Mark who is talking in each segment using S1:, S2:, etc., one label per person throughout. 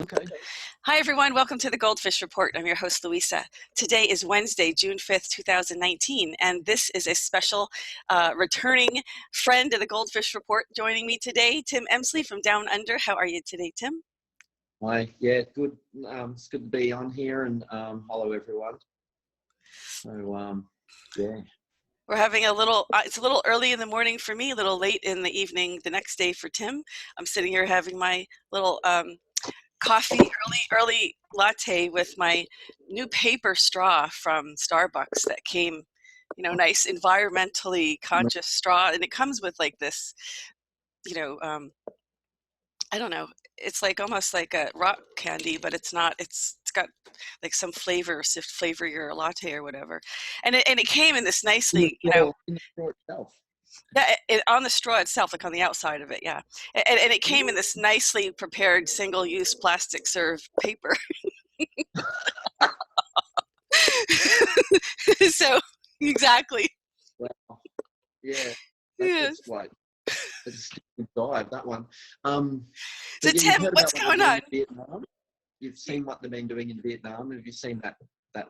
S1: Okay.
S2: Hi, everyone. Welcome to the GoldFish Report. I'm your host, Louisa. Today is Wednesday, June 5th, 2019, and this is a special returning friend of the GoldFish Report joining me today, Tim Emslie from Down Under. How are you today, Tim?
S1: Hi. Yeah, good. It's good to be on here, and hello, everyone. So, yeah.
S2: We're having a little, it's a little early in the morning for me, a little late in the evening the next day for Tim. I'm sitting here having my little coffee, early latte with my new paper straw from Starbucks that came, nice environmentally conscious straw, and it comes with like this, you know, I don't know, it's like almost like a rock candy, but it's not. It's got like some flavor to flavor your latte or whatever, and it came in this
S1: In the
S2: nicely,
S1: straw, in the straw itself.
S2: yeah, on the straw itself, like on the outside of it, yeah. And it came in this nicely prepared single-use plastic serve paper. So, exactly.
S1: Wow. Yeah,
S2: Yeah.
S1: that's like it's a sticky dive, that one. So
S2: So,
S1: yeah, you've
S2: Tim,
S1: heard
S2: what's
S1: about what they're
S2: going
S1: doing
S2: on?
S1: in Vietnam. You've seen what they've been doing in Vietnam. Have you seen that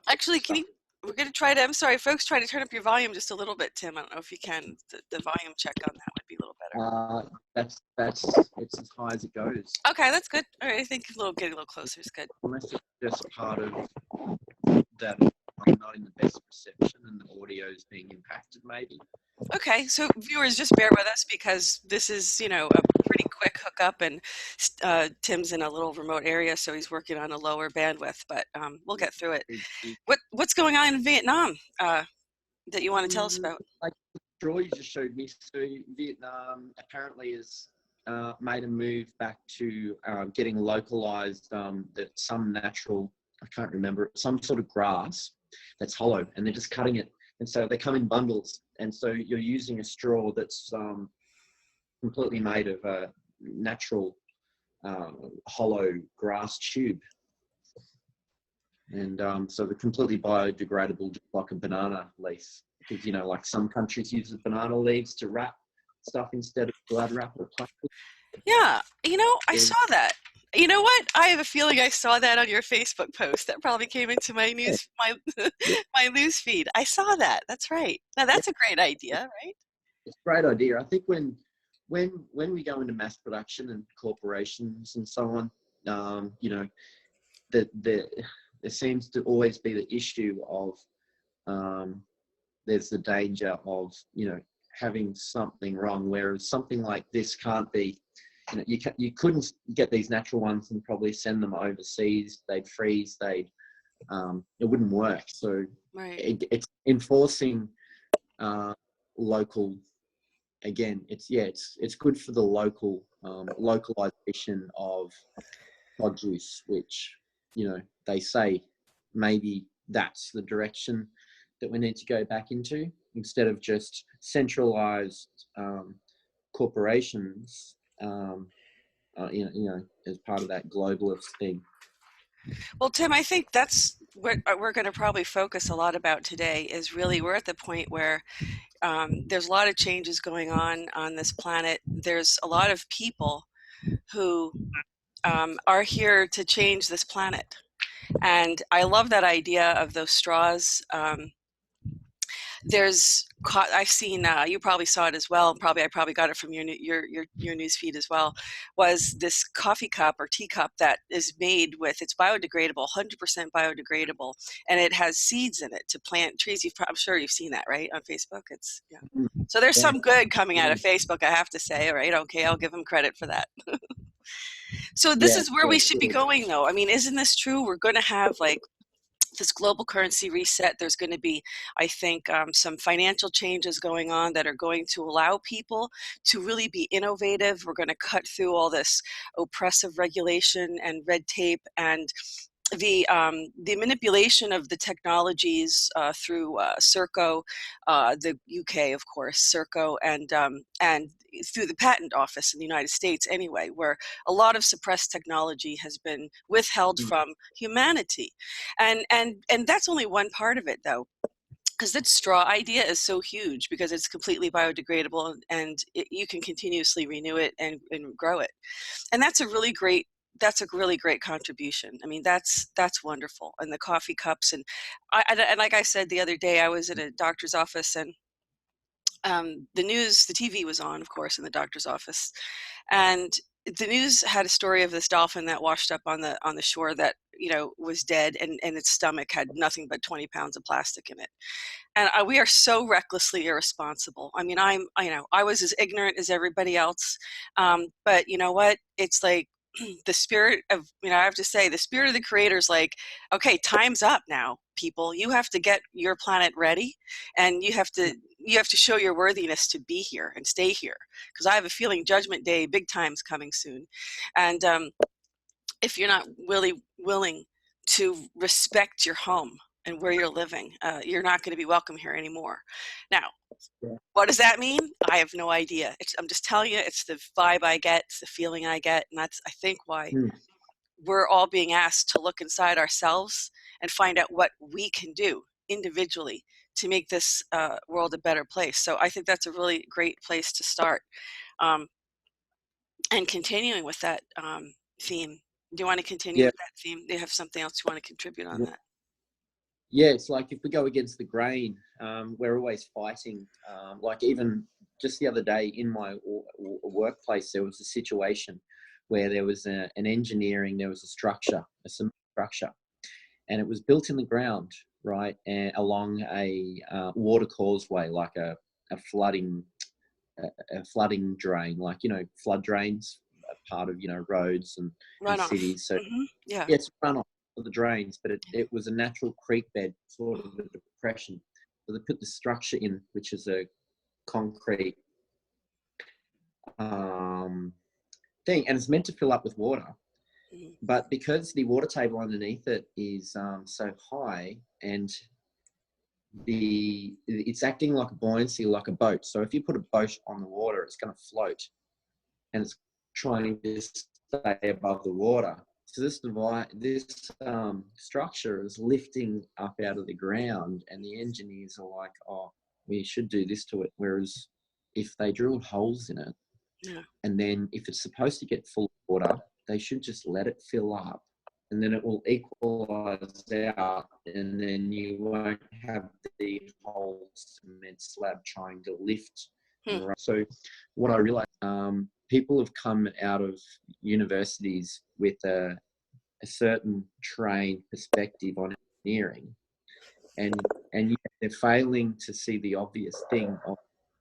S2: Actually,
S1: stuff?
S2: we're going to try to, I'm sorry, folks, try to turn up your volume just a little bit, Tim. I don't know if you can. The volume check on that would be a little better.
S1: That's it's as high as it goes.
S2: Okay, that's good. All right, I think getting a little closer is good.
S1: Unless it's just part of that I'm not in the best reception and the audio is being impacted, maybe.
S2: Okay, so viewers, just bear with us because this is, a pretty quick hookup, and Tim's in a little remote area, so he's working on a lower bandwidth, but we'll get through it. What's going on in Vietnam that you want to tell us about?
S1: Like Troy just showed me, so Vietnam apparently has made a move back to getting localized that some natural, I can't remember, some sort of grass that's hollow, and they're just cutting it. And so they come in bundles, and so you're using a straw that's completely made of a natural hollow grass tube. And so they're completely biodegradable, just like a banana leaf. Because, like some countries use banana leaves to wrap stuff instead of glad wrap or plastic.
S2: Yeah, I saw that. You know what? I have a feeling I saw that on your Facebook post. That probably came into my news,
S1: Yeah,
S2: my news feed. I saw that. That's right. Now
S1: yeah,
S2: that's a great idea, right?
S1: it's a great idea. I think when we go into mass production and corporations and so on, that there seems to always be the issue of there's the danger of having something wrong, whereas something like this can't be. You couldn't get these natural ones and probably send them overseas. They'd freeze. It wouldn't work. So
S2: Right.
S1: it's enforcing local. Again, it's good for the local localization of produce, which they say maybe that's the direction that we need to go back into, instead of just centralized corporations, as part of that globalist thing.
S2: Well, Tim, I think that's what we're going to probably focus a lot about today. Is really we're at the point where there's a lot of changes going on this planet. There's a lot of people who are here to change this planet. And I love that idea of those straws. I've seen, you probably saw it as well. I probably got it from your news feed as well. Was this coffee cup or teacup that is made with, it's biodegradable, 100% biodegradable, and it has seeds in it to plant trees. I'm sure you've seen that, right, on Facebook. Yeah. So there's
S1: Yeah.
S2: some good coming out of Facebook, I have to say. Right? Okay, I'll give them credit for that. So this
S1: Yeah,
S2: is where we should be going, though. I mean, isn't this true? We're going to have like this global currency reset. There's going to be, I think, some financial changes going on that are going to allow people to really be innovative. We're going to cut through all this oppressive regulation and red tape, and the manipulation of the technologies through Serco, the UK, of course, Serco, and through the patent office in the United States anyway, where a lot of suppressed technology has been withheld from humanity. And that's only one part of it, though, because that straw idea is so huge because it's completely biodegradable, and you can continuously renew it and grow it. And that's a really great that's a really great contribution. I mean, that's wonderful. And the coffee cups, and and like I said the other day, I was at a doctor's office, and the news, the TV was on, of course, in the doctor's office, and the news had a story of this dolphin that washed up on the shore that, you know, was dead, and its stomach had nothing but 20 pounds of plastic in it. And we are so recklessly irresponsible. I mean, you know, I was as ignorant as everybody else, but you know what? It's like the spirit of, you know, I have to say, the spirit of the creator is like, okay, time's up now, people. You have to get your planet ready, and you have to show your worthiness to be here and stay here, because I have a feeling Judgment Day, big time's coming soon, and if you're not really willing to respect your home and where you're living, you're not going to be welcome here anymore. Now, what does that mean? I have no idea. I'm just telling you, it's the vibe I get, it's the feeling I get, and that's, I think, why we're all being asked to look inside ourselves and find out what we can do individually to make this world a better place. So I think that's a really great place to start. And continuing with that theme, do you want to continue with that theme? Do you have something else you want to contribute on that?
S1: Yeah, it's like if we go against the grain, we're always fighting. Like even just the other day in my workplace, there was a situation where there was there was a structure, a cement structure, and it was built in the ground, right, and along a water causeway, like a flooding drain, like, you know, flood drains are part of, you know, roads and cities. So
S2: yeah,
S1: it's runoff of the drains, but it was a natural creek bed, sort of a depression. So they put the structure in, which is a concrete thing, and it's meant to fill up with water. But because the water table underneath it is so high, and it's acting like a buoyancy, like a boat. So if you put a boat on the water, it's going to float, and it's trying to stay above the water. So this structure is lifting up out of the ground, and the engineers are like, "Oh, we should do this to it." Whereas if they drilled holes in it, and then if it's supposed to get full of water, they should just let it fill up, and then it will equalize out, and then you won't have the whole cement slab trying to lift. So what I realized, people have come out of universities with a certain trained perspective on engineering, and yet they're failing to see the obvious thing of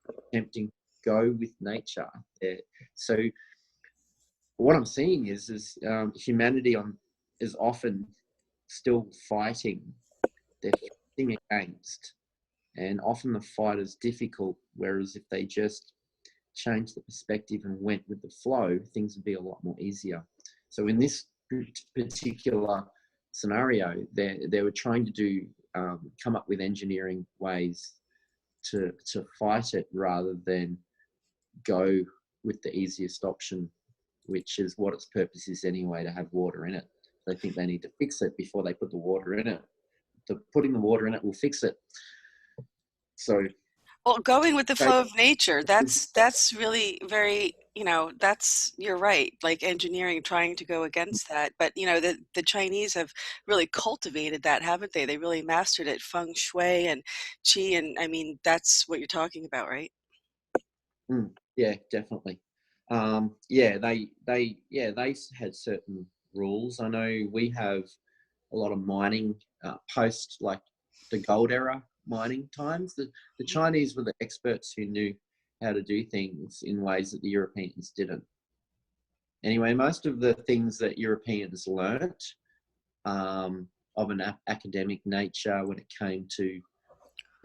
S1: attempting to go with nature. So what I'm seeing is humanity is often still fighting. They're fighting against, and often the fight is difficult. Whereas if they just changed the perspective and went with the flow, things would be a lot more easier. So in this particular scenario, they were trying to do come up with engineering ways to fight it rather than go with the easiest option, which is what its purpose is anyway, to have water in it. They think they need to fix it before they put the water in it. Putting the water in it will fix it. So,
S2: well, going with the flow of nature, that's really very, you know, you're right, like engineering trying to go against that. But, you know, the Chinese have really cultivated that, haven't they? They really mastered it, feng shui and qi, and I mean, that's what you're talking about, right?
S1: Yeah, definitely. They had certain rules. I know we have a lot of mining post, like the gold era mining times. The Chinese were the experts who knew how to do things in ways that the Europeans didn't. Anyway, most of the things that Europeans learnt of an academic nature when it came to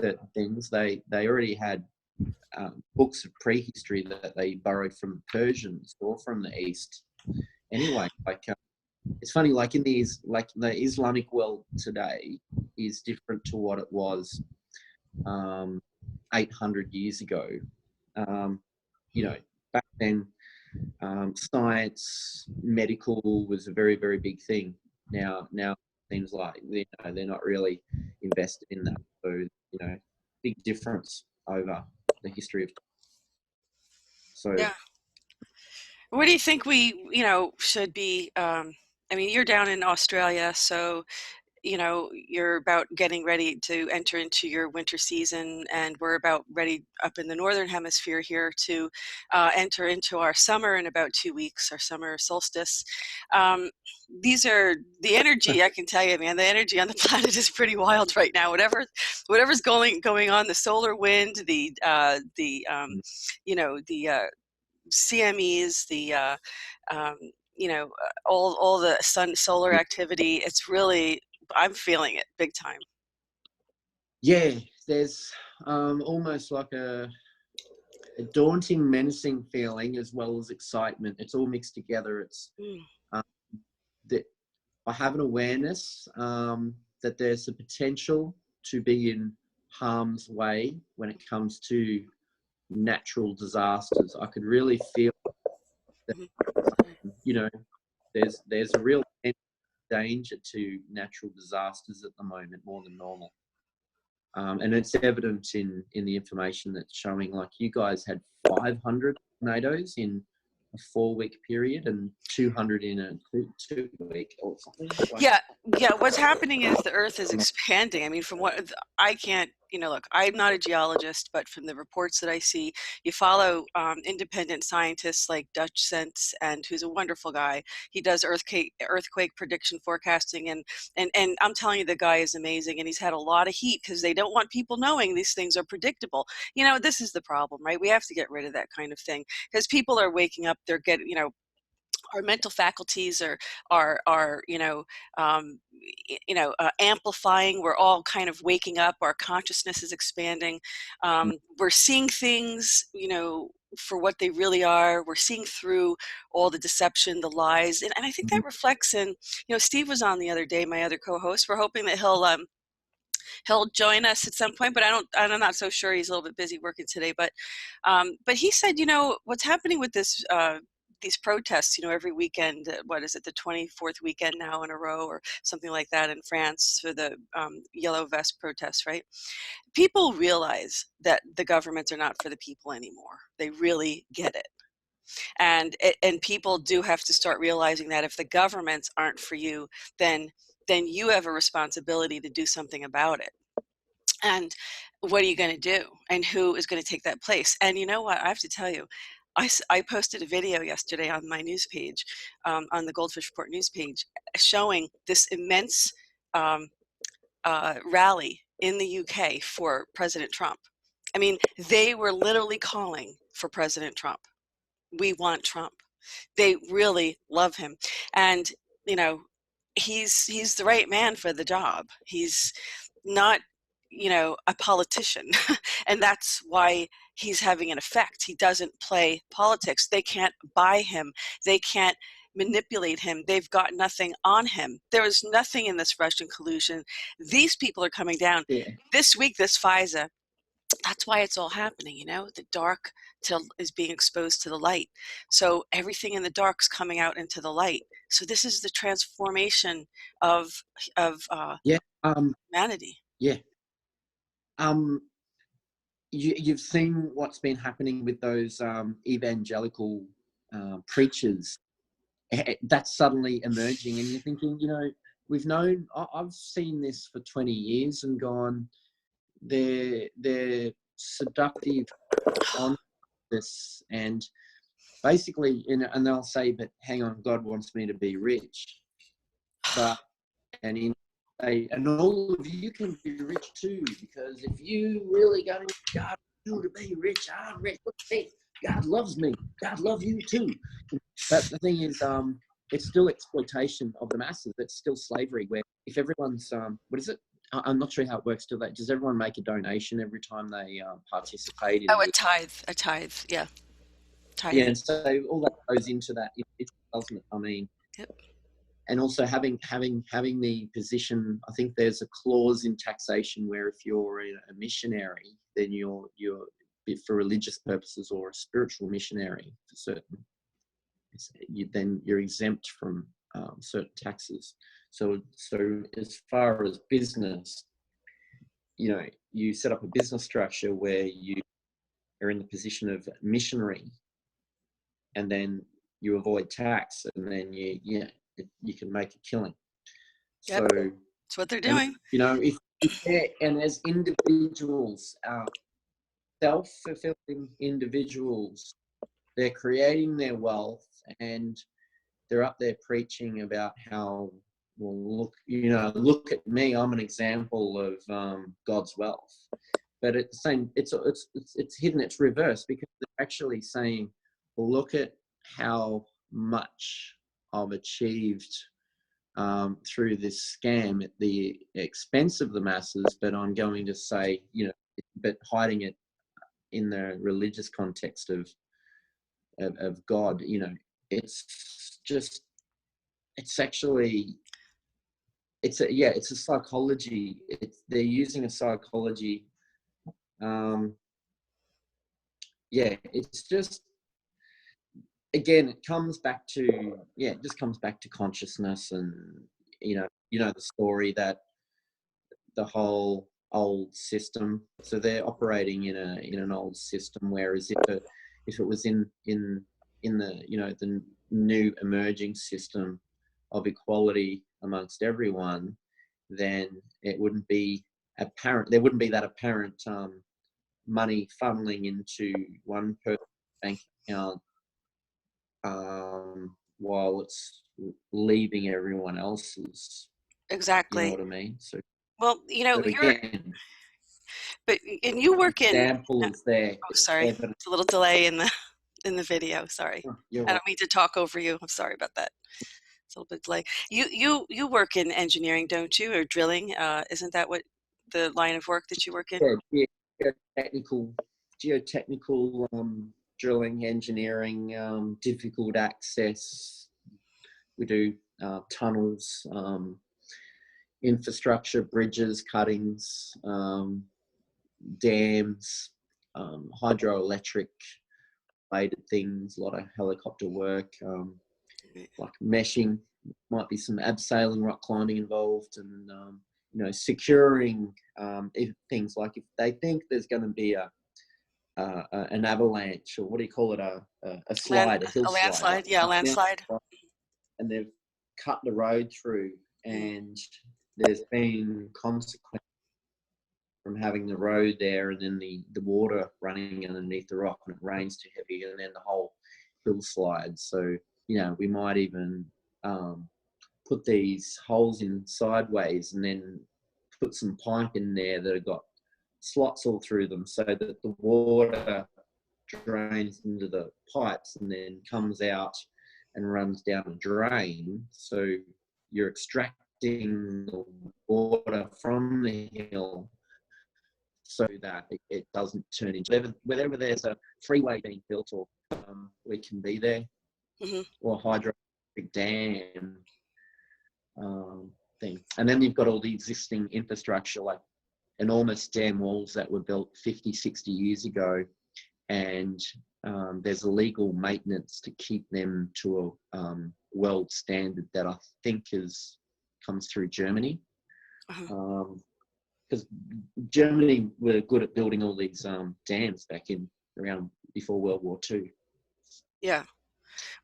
S1: certain things, they already had books of prehistory that they borrowed from the Persians or from the East. Anyway, like it's funny, like the Islamic world today is different to what it was 800 years ago. You know, back then, science, medical was a very, very big thing. Now it seems like they're not really invested in that. So, you know, big difference over the history of time. So
S2: yeah. What do you think we, should be, I mean, you're down in Australia, so you're about getting ready to enter into your winter season, and we're about ready up in the northern hemisphere here to enter into our summer in about 2 weeks, our summer solstice. Um, these are the energy, I can tell you, man, the energy on the planet is pretty wild right now. Whatever's going on, the solar wind, the CMEs, um, all the solar activity. It's really, I'm feeling it big time.
S1: Yeah, there's almost like a daunting, menacing feeling as well as excitement. It's all mixed together. It's that I have an awareness that there's a potential to be in harm's way when it comes to natural disasters. I could really feel that, there's a real danger to natural disasters at the moment, more than normal. And it's evident in the information that's showing, like, you guys had 500 tornadoes in a 4-week period and 200 in a 2-week or something.
S2: Yeah. What's happening is the Earth is expanding. I mean, from what I can't, look, I'm not a geologist, but from the reports that I see, you follow independent scientists like Dutch Sense, and who's a wonderful guy. He does earthquake prediction forecasting, and I'm telling you, the guy is amazing, and he's had a lot of heat because they don't want people knowing these things are predictable. This is the problem, right? We have to get rid of that kind of thing because people are waking up. They're getting, our mental faculties are amplifying. We're all kind of waking up. Our consciousness is expanding. We're seeing things, for what they really are. We're seeing through all the deception, the lies, and I think that reflects in. Steve was on the other day, my other co-host. We're hoping that he'll join us at some point, but I'm not so sure. He's a little bit busy working today, but he said, what's happening with this. These protests, every weekend, what is it, the 24th weekend now in a row or something like that in France for the yellow vest protests, right? People realize that the governments are not for the people anymore. They really get it. And people do have to start realizing that if the governments aren't for you, then you have a responsibility to do something about it. And what are you going to do? And who is going to take that place? And you know what? I have to tell you, I posted a video yesterday on my news page, on the GoldFish Report news page, showing this immense rally in the UK for President Trump. I mean, they were literally calling for President Trump. We want Trump. They really love him. And, he's the right man for the job. He's not, a politician. And that's why he's having an effect. He doesn't play politics. They can't buy him. They can't manipulate him. They've got nothing on him. There is nothing in this Russian collusion. These people are coming down.
S1: Yeah.
S2: This week, this FISA, that's why it's all happening, the dark is being exposed to the light. So everything in the dark's coming out into the light. So this is the transformation of humanity.
S1: Yeah. You've seen what's been happening with those evangelical preachers. That's suddenly emerging, and you're thinking, we've known. I've seen this for 20 years and gone. They're seductive on this, and basically, and they'll say, "But hang on, God wants me to be rich." But and all of you can be rich too, because if you really got it, God you to be rich, I'm rich. God loves me. God loves you too. But the thing is, it's still exploitation of the masses. It's still slavery. Where if everyone's, what is it? I'm not sure how it works. Does everyone make a donation every time they participate in?
S2: Oh, a tithe, yeah. Tithe.
S1: Yeah, and so all that goes into that, doesn't it? I mean,
S2: yep. And
S1: also having the position, I think there's a clause in taxation where if you're a missionary, then you're for religious purposes, or a spiritual missionary for certain, then you're exempt from certain taxes. So as far as business, you set up a business structure where you are in the position of missionary, and then you avoid tax, and then you can make a killing.
S2: Yep.
S1: So
S2: That's what they're doing.
S1: you know, if and as individuals, self-fulfilling individuals, they're creating their wealth, and they're up there preaching about how, well, look at me, I'm an example of God's wealth. But at the same, it's hidden, it's reverse, because they're actually saying, well, look at how much I've achieved through this scam at the expense of the masses, but I'm going to say, but hiding it in the religious context of God. It's just, it's actually, it's a psychology. They're using a psychology. It's just, again, it comes back to, it just comes back to consciousness. And the story that the whole old system, so they're operating in an old system, whereas if it was in the the new emerging system of equality amongst everyone, then it wouldn't be apparent, there wouldn't be that apparent money funneling into one person's bank account while it's leaving everyone else's.
S2: Exactly.
S1: You know what I mean? So,
S2: well,
S1: but again,
S2: and you work in.
S1: example is there.
S2: Oh, sorry, it's a little delay in the video. Sorry,
S1: You're
S2: I
S1: right.
S2: don't mean to talk over you. I'm sorry about that. It's a little bit delay. You work in engineering, don't you, or drilling? Isn't that what the line of work that you work in?
S1: Geotechnical drilling, engineering, difficult access. We do tunnels, infrastructure, bridges, cuttings, dams, hydroelectric related things, a lot of helicopter work, like meshing, might be some abseiling, rock climbing involved, and securing things like if they think there's going to be an avalanche, or what do you call it, a slide, a hill slide,
S2: landslide, yeah, landslide,
S1: and they've cut the road through, and there's been consequences from having the road there, and then the water running underneath the rock when it rains too heavy, and then the whole hill slides. So we might even put these holes in sideways, and then put some pipe in there that have got slots all through them, so that the water drains into the pipes and then comes out and runs down a drain. So you're extracting the water from the hill so that it doesn't turn into, whenever there's a freeway being built, or we can be there, or hydroelectric dam thing. And then you've got all the existing infrastructure, like enormous dam walls that were built 50, 60 years ago, and there's illegal maintenance to keep them to a world standard that I think comes through Germany. Because Germany were good at building all these dams back in around before World War II.
S2: Yeah.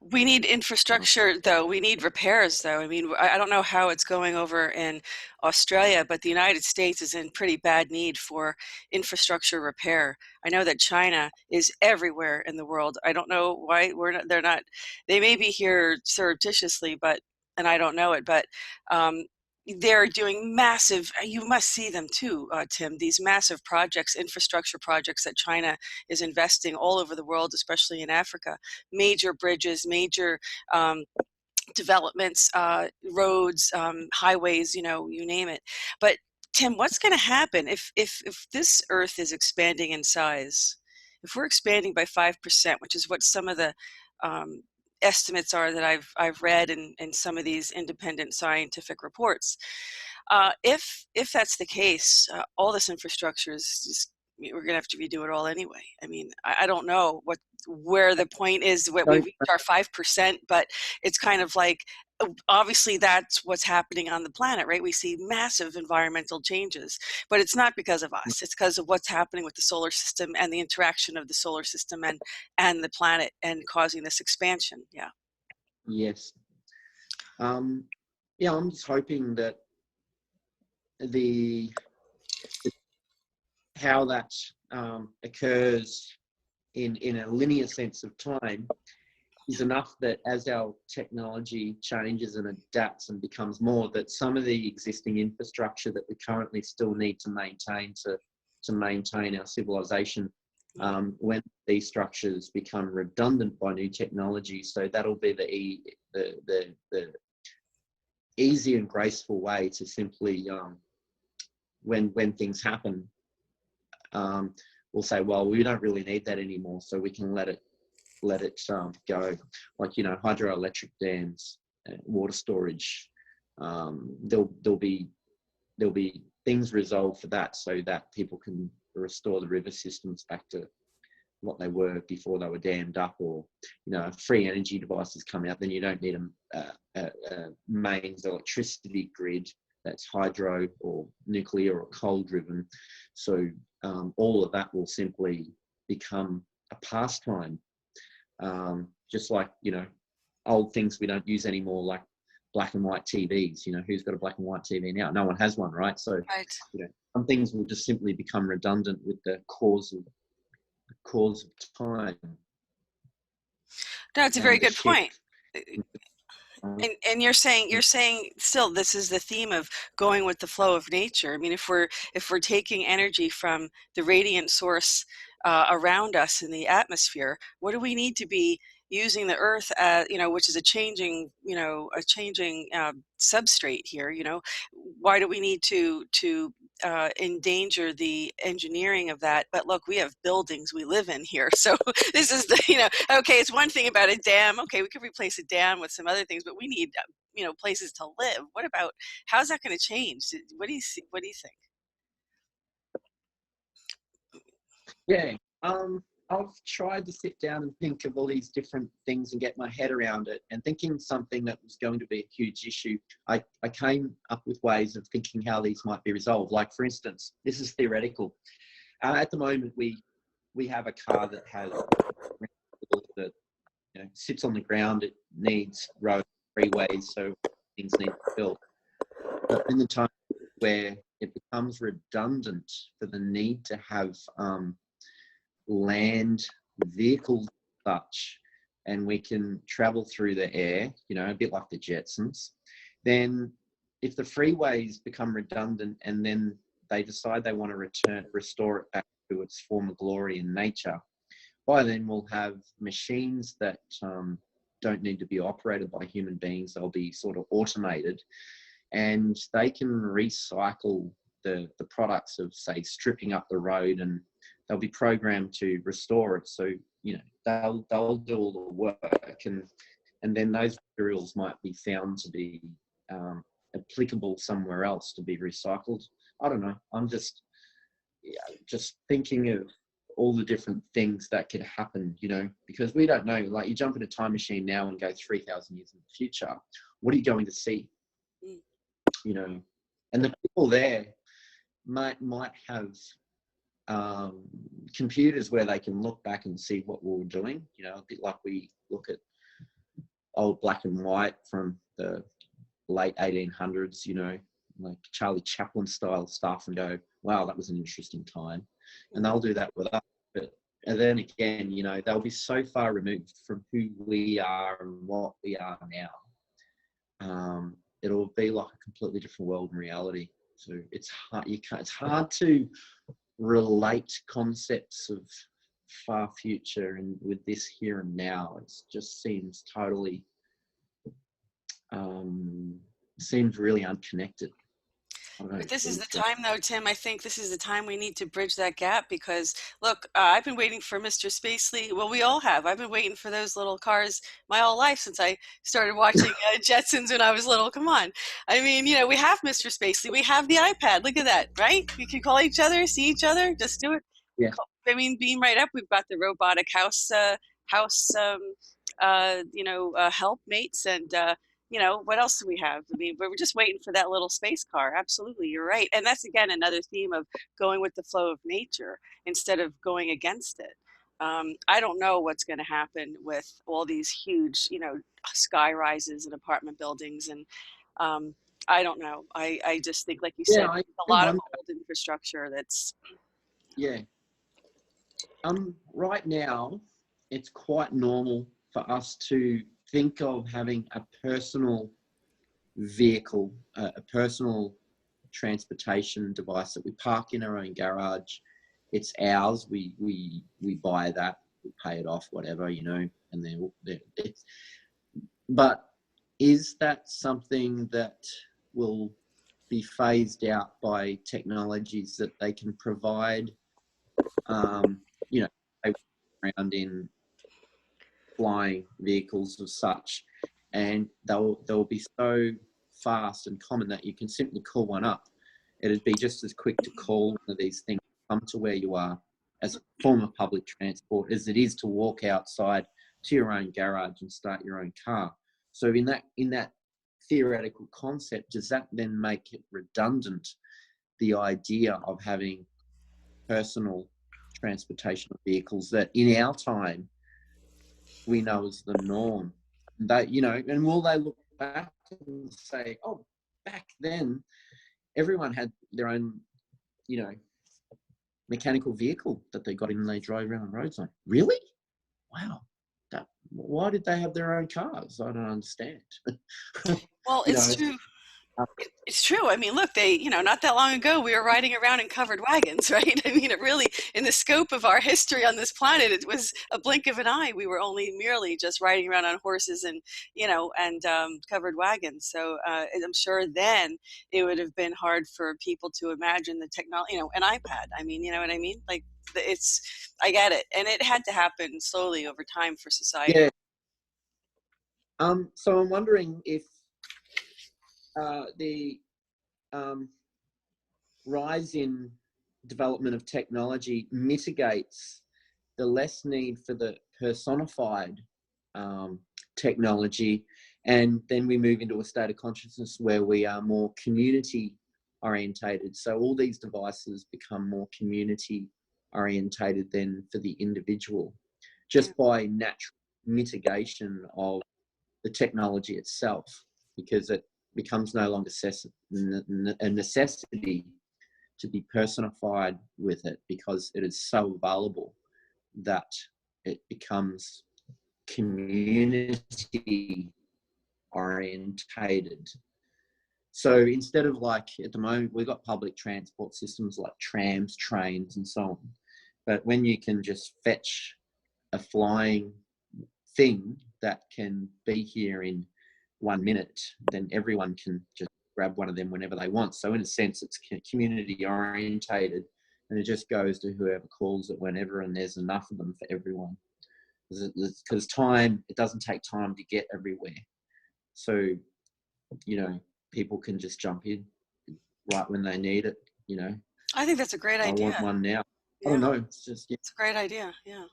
S2: We need infrastructure, though. We need repairs, though. I mean, I don't know how it's going over in Australia, but the United States is in pretty bad need for infrastructure repair. I know that China is everywhere in the world. I don't know why they're not. They may be here surreptitiously, and I don't know it, but they're doing massive, you must see them too, Tim, these massive projects, infrastructure projects that China is investing all over the world, especially in Africa. Major bridges, major developments, roads, highways, you name it. But Tim, what's going to happen if this Earth is expanding in size? If we're expanding by 5%, which is what some of the estimates are that I've read in some of these independent scientific reports. If that's the case, all this infrastructure is just, we're going to have to redo it all anyway. I mean, I don't know where the point is. We reached our 5%, but it's kind of like, obviously that's what's happening on the planet, right? We see massive environmental changes, but it's not because of us. It's because of what's happening with the solar system and the interaction of the solar system and the planet, and causing this expansion. Yeah.
S1: Yes. Yeah, I'm just hoping that the how that occurs in a linear sense of time is enough that as our technology changes and adapts and becomes more, that some of the existing infrastructure that we currently still need to maintain our civilization, when these structures become redundant by new technology, so that'll be the easy and graceful way to simply, when things happen, we'll say, well, we don't really need that anymore, so we can let it go. Like, you know, hydroelectric dams, water storage. There'll be things resolved for that, so that people can restore the river systems back to what they were before they were dammed up. Or, you know, free energy devices come out, then you don't need a mains electricity grid that's hydro or nuclear or coal driven. So all of that will simply become a pastime. Just like, you know, old things we don't use anymore, like black and white TVs. You know, who's got a black and white TV now? No one has one, right? So,
S2: Right.
S1: you know, some things will just simply become redundant with the cause of time.
S2: No, it's a very
S1: The
S2: good point.
S1: shift.
S2: And you're saying still this is the theme of going with the flow of nature. I mean, if we're taking energy from the radiant source around us in the atmosphere, what do we need to be using the earth as, you know, which is a changing substrate here, you know? Why do we need to endanger the engineering of that? But look, we have buildings we live in here, so this is the, you know, okay, it's one thing about a dam. Okay, we could replace a dam with some other things, but we need, you know, places to live. What about, how's that going to change? What do you see? What do you think?
S1: Yeah. I've tried to sit down and think of all these different things and get my head around it, and thinking something that was going to be a huge issue, I came up with ways of thinking how these might be resolved. Like, for instance, this is theoretical. At the moment, we have a car that has that, you know, sits on the ground. It needs roads, freeways, so things need to be built. But in the time where it becomes redundant for the need to have land vehicles such, and we can travel through the air, you know, a bit like the Jetsons, then if the freeways become redundant and then they decide they want to restore it back to its former glory in nature, by then we'll have machines that don't need to be operated by human beings. They'll be sort of automated, and they can recycle the products of, say, stripping up the road, and they'll be programmed to restore it. So, you know, they'll do all the work, and then those materials might be found to be applicable somewhere else to be recycled. I don't know. I'm just thinking of all the different things that could happen, you know, because we don't know. Like, you jump in a time machine now and go 3,000 years in the future. What are you going to see? You know, and the people there might have computers where they can look back and see what we were doing, you know, a bit like we look at old black and white from the late 1800s, you know, like Charlie Chaplin style stuff, and go, wow, that was an interesting time. And they'll do that with us. But and then again, you know, they'll be so far removed from who we are and what we are now. It'll be like a completely different world in reality. So it's hard. It's hard to relate concepts of far future and with this here and now. It just seems totally seems really unconnected.
S2: But this is the time, though, Tim. I think this is the time we need to bridge that gap, because, look, I've been waiting for Mr. Spacely. Well, we all have. I've been waiting for those little cars my whole life, since I started watching Jetsons when I was little. Come on. I mean, you know, we have Mr. Spacely. We have the iPad. Look at that, right? We can call each other, see each other, just do it.
S1: Yeah.
S2: I mean, beam right up. We've got the robotic house helpmates, and you know, what else do we have? I mean, we're just waiting for that little space car. Absolutely, you're right. And that's, again, another theme of going with the flow of nature instead of going against it. I don't know what's going to happen with all these huge, you know, sky rises and apartment buildings. And I don't know. I just think, like you
S1: Yeah,
S2: said,
S1: I
S2: a lot of
S1: wonder.
S2: old infrastructure that's.
S1: Yeah. Right now, it's quite normal for us to think of having a personal vehicle, a personal transportation device that we park in our own garage. It's ours. We buy that, we pay it off, whatever, you know, and then it's. But is that something that will be phased out by technologies that they can provide? You know, they around in flying vehicles of such, and they'll be so fast and common that you can simply call one up. It'd be just as quick to call one of these things, come to where you are as a form of public transport as it is to walk outside to your own garage and start your own car. So in that theoretical concept, does that then make it redundant, the idea of having personal transportation vehicles that in our time we know is the norm? That, you know, and will they look back and say, oh, back then everyone had their own, you know, mechanical vehicle that they got in and they drove around the roads on? Really? Wow. Why did they have their own cars? I don't understand.
S2: Well,
S1: You
S2: it's
S1: know,
S2: true. It's true. I mean, look, you know, not that long ago, we were riding around in covered wagons, right? I mean, it really, in the scope of our history on this planet, it was a blink of an eye. We were only merely just riding around on horses and, you know, and covered wagons. So I'm sure then it would have been hard for people to imagine the technology, you know, an iPad. I mean, you know what I mean? Like, I get it. And it had to happen slowly over time for society.
S1: yeah. So I'm wondering if the rise in development of technology mitigates the less need for the personified technology, and then we move into a state of consciousness where we are more community orientated. So all these devices become more community orientated than for the individual, just by natural mitigation of the technology itself, because it becomes no longer a necessity to be personified with it, because it is so available that it becomes community orientated. So instead of, like, at the moment, we've got public transport systems like trams, trains, and so on. But when you can just fetch a flying thing that can be here in 1 minute, then everyone can just grab one of them whenever they want. So in a sense, it's community orientated, and it just goes to whoever calls it whenever, and there's enough of them for everyone. Because time, it doesn't take time to get everywhere. So, you know, people can just jump in right when they need it, you know.
S2: I think that's a great
S1: I
S2: idea.
S1: want one now. I don't
S2: Yeah,
S1: know. It's just, yeah.
S2: it's a great idea. Yeah.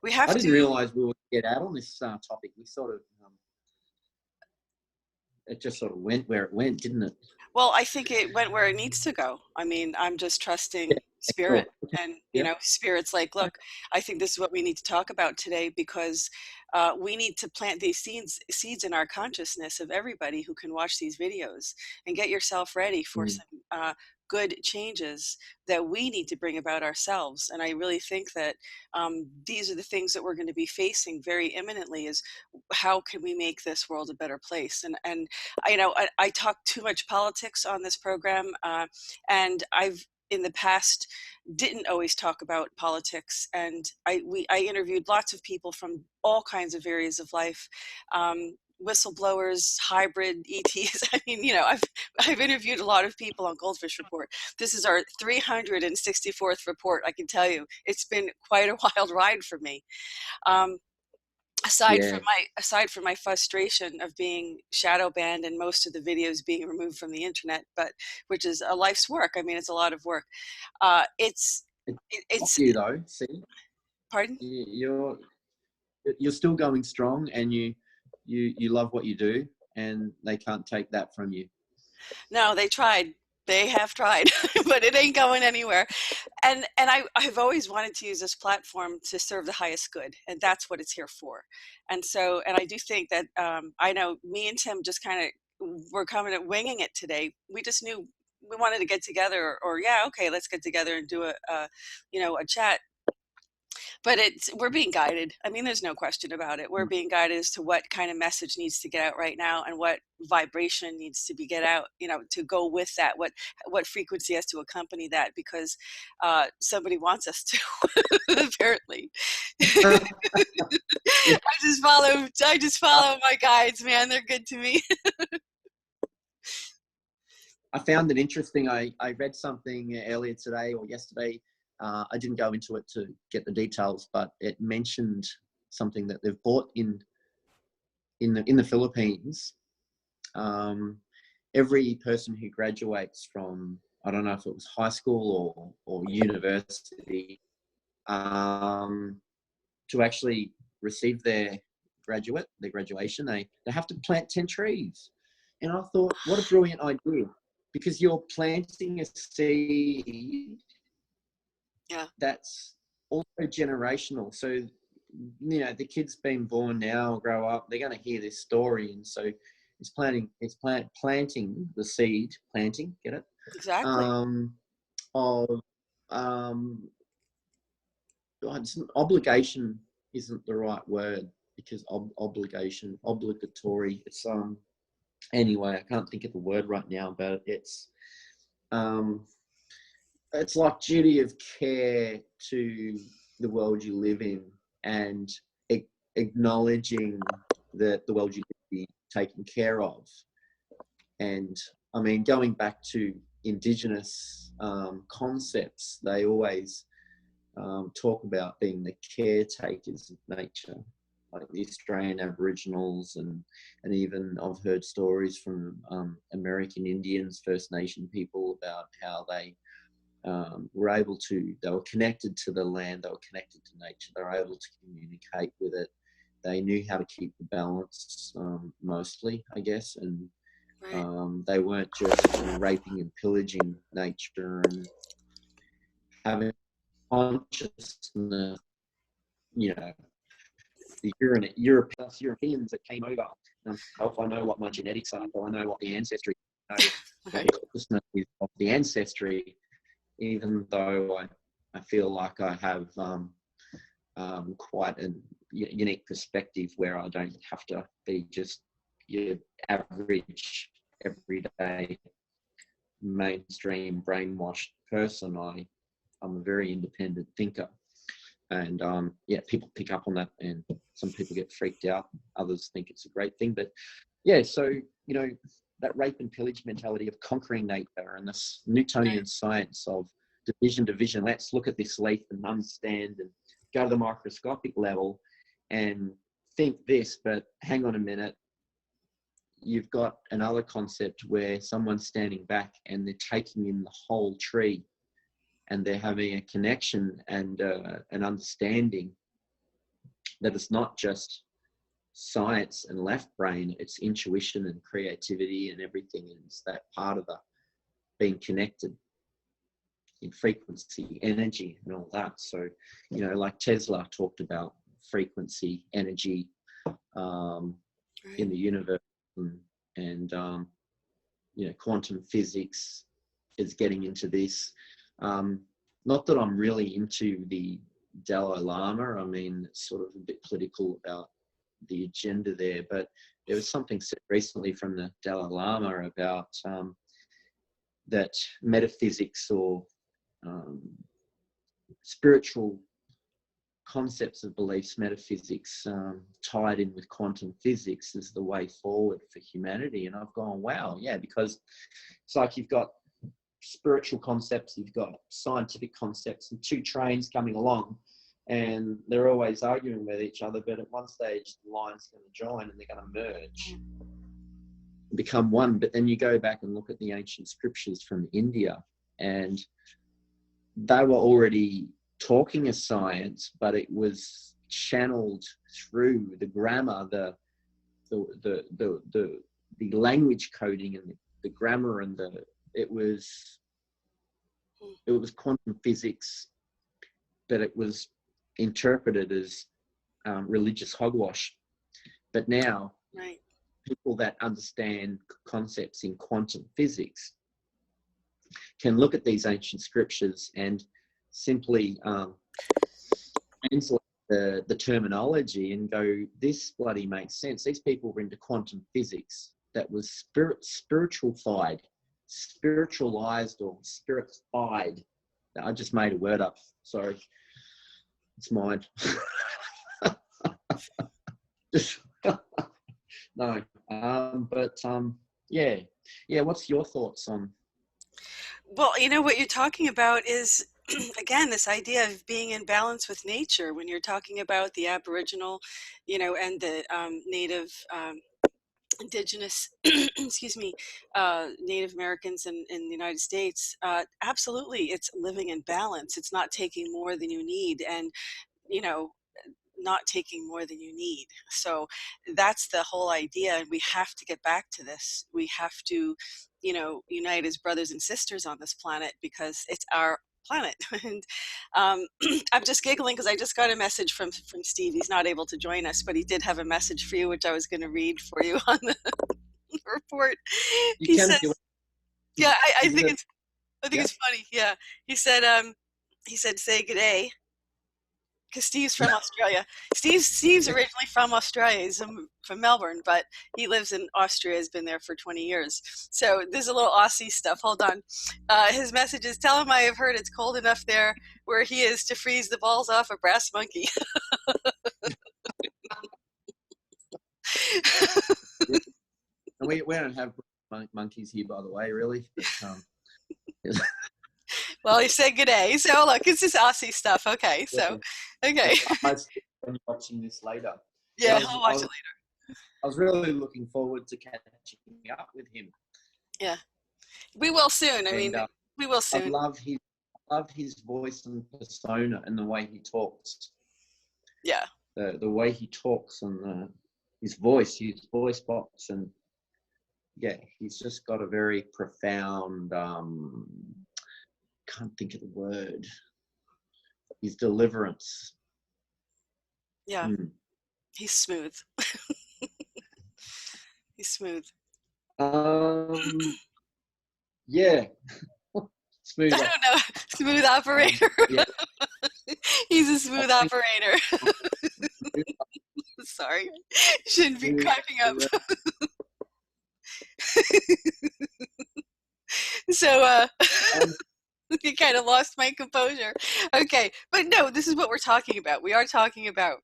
S2: We
S1: I
S2: have
S1: didn't
S2: to.
S1: realize we would get out on this topic. We sort of, it just sort of went where it went, didn't it?
S2: Well, I think it went where it needs to go. I mean, I'm just trusting
S1: Yeah, sure.
S2: spirit. And, you
S1: Yeah.
S2: know, spirit's like, look, I think this is what we need to talk about today, because we need to plant these seeds in our consciousness of everybody who can watch these videos, and get yourself ready for some good changes that we need to bring about ourselves. And I really think that these are the things that we're going to be facing very imminently, is how can we make this world a better place? And you know, I talk too much politics on this program, and I've in the past didn't always talk about politics, and I interviewed lots of people from all kinds of areas of life, whistleblowers, hybrid ETs. I mean, you know, I've interviewed a lot of people on GoldFish Report. This is our 364th report. I can tell you, it's been quite a wild ride for me. Aside
S1: Yeah.
S2: from my frustration of being shadow banned and most of the videos being removed from the internet, but which is a life's work. I mean, it's a lot of work. It's
S1: You though, see,
S2: pardon?
S1: you're still going strong, and you love what you do, and they can't take that from you.
S2: No, they tried. They have tried, but it ain't going anywhere. And I've always wanted to use this platform to serve the highest good, and that's what it's here for. And so, and I do think that I know me and Tim just kind of were coming at winging it today. We just knew we wanted to get together, or yeah, okay, let's get together and do a you know, a chat. But we're being guided. I mean, there's no question about it. We're being guided as to what kind of message needs to get out right now, and what vibration needs to be get out, you know, to go with that, what frequency has to accompany that, because somebody wants us to, apparently.
S1: Yeah.
S2: I just follow my guides, man. They're good to me.
S1: I found it interesting. I read something earlier today or yesterday. I didn't go into it to get the details, but it mentioned something that they've bought in the Philippines. Every person who graduates from, I don't know if it was high school or university, to actually receive their graduation, they have to plant 10 trees. And I thought, what a brilliant idea, because you're planting a seed.
S2: Yeah.
S1: That's also generational. So, you know, the kids being born now, grow up, they're going to hear this story. And so it's planting the seed, get it?
S2: Exactly.
S1: Of, obligation isn't the right word, because obligatory, it's, anyway, I can't think of the word right now, but it's like duty of care to the world you live in, and acknowledging that the world you live in be taken care of. And I mean, going back to Indigenous concepts, they always talk about being the caretakers of nature, like the Australian Aboriginals, and even I've heard stories from American Indians, First Nation people, about how they they were connected to the land, they were connected to nature, they were able to communicate with it. They knew how to keep the balance, mostly, I guess, and they weren't just raping and pillaging nature and having consciousness. You know, the Europeans that came over. If I know what my genetics are, or I know what the ancestry, consciousness is of the ancestry, even though I feel like I have quite a unique perspective where I don't have to be just your average, everyday, mainstream, brainwashed person. I'm a very independent thinker. And yeah, people pick up on that, and some people get freaked out. Others think it's a great thing. But yeah, so, you know, that rape and pillage mentality of conquering nature, and this Newtonian science of division. Let's look at this leaf and understand, and go to the microscopic level and think this, but hang on a minute. You've got another concept where someone's standing back and they're taking in the whole tree, and they're having a connection and an understanding that it's not just science and left brain, it's intuition and creativity and everything. And it's that part of the being connected in frequency, energy, and all that. So, you know, like Tesla talked about frequency, energy in the universe, and you know, quantum physics is getting into this. Not that I'm really into the Dalai Lama. I mean, it's sort of a bit political about the agenda there, but there was something said recently from the Dalai Lama about that metaphysics or spiritual concepts of beliefs, metaphysics, tied in with quantum physics is the way forward for humanity. And I've gone, wow, yeah, because it's like you've got spiritual concepts, you've got scientific concepts, and two trains coming along, and they're always arguing with each other, but at one stage the line's going to join and they're going to merge, become one. But then you go back and look at the ancient scriptures from India, and they were already talking as science, but it was channeled through the grammar, the language coding, and the grammar, and it was quantum physics, but it was interpreted as religious hogwash. But now,
S2: Right.
S1: people that understand concepts in quantum physics can look at these ancient scriptures and simply translate the terminology and go, this bloody makes sense. These people were into quantum physics that was spiritualized or spiritified. I just made a word up. Sorry. It's mine. No. Yeah. What's your thoughts on?
S2: Well, you know, what you're talking about is, again, this idea of being in balance with nature. When you're talking about the Aboriginal, you know, and the Native, Indigenous, excuse me, Native Americans in the United States, absolutely, it's living in balance. It's not taking more than you need, and, you know, not taking more than you need. So that's the whole idea, and we have to get back to this. We have to, you know, unite as brothers and sisters on this planet, because it's our planet. And I'm just giggling because I just got a message from Steve. He's not able to join us, but he did have a message for you, which I was going to read for you on the report.
S1: You
S2: He
S1: can
S2: says,
S1: do it.
S2: yeah, I
S1: Isn't
S2: think
S1: it?
S2: it's, I think
S1: Yeah.
S2: it's funny. Yeah. He said, say good day, because Steve's from Australia. Steve's originally from Australia. He's from Melbourne, but he lives in Austria, has been there for 20 years. So there's a little Aussie stuff. Hold on. His message is, tell him I have heard it's cold enough there where he is to freeze the balls off a brass monkey.
S1: And we don't have monkeys here, by the way, really. But,
S2: Well, he said good day. So look, it's just Aussie stuff. Okay, so, okay.
S1: I'm watching this later.
S2: Yeah, I'll watch it later.
S1: I was really looking forward to catching up with him.
S2: Yeah, we will soon. I mean, we will soon.
S1: I love his voice and persona and the way he talks.
S2: Yeah.
S1: The way he talks and his voice box, and yeah, he's just got a very profound. Can't think of the word. His deliverance.
S2: Yeah. He's smooth. He's smooth.
S1: Yeah. Smooth.
S2: I don't know. Smooth operator.
S1: Yeah.
S2: He's a smooth operator. Sorry. Shouldn't be cracking up. So, you kind of lost my composure. Okay. But no, this is what we're talking about. We are talking about,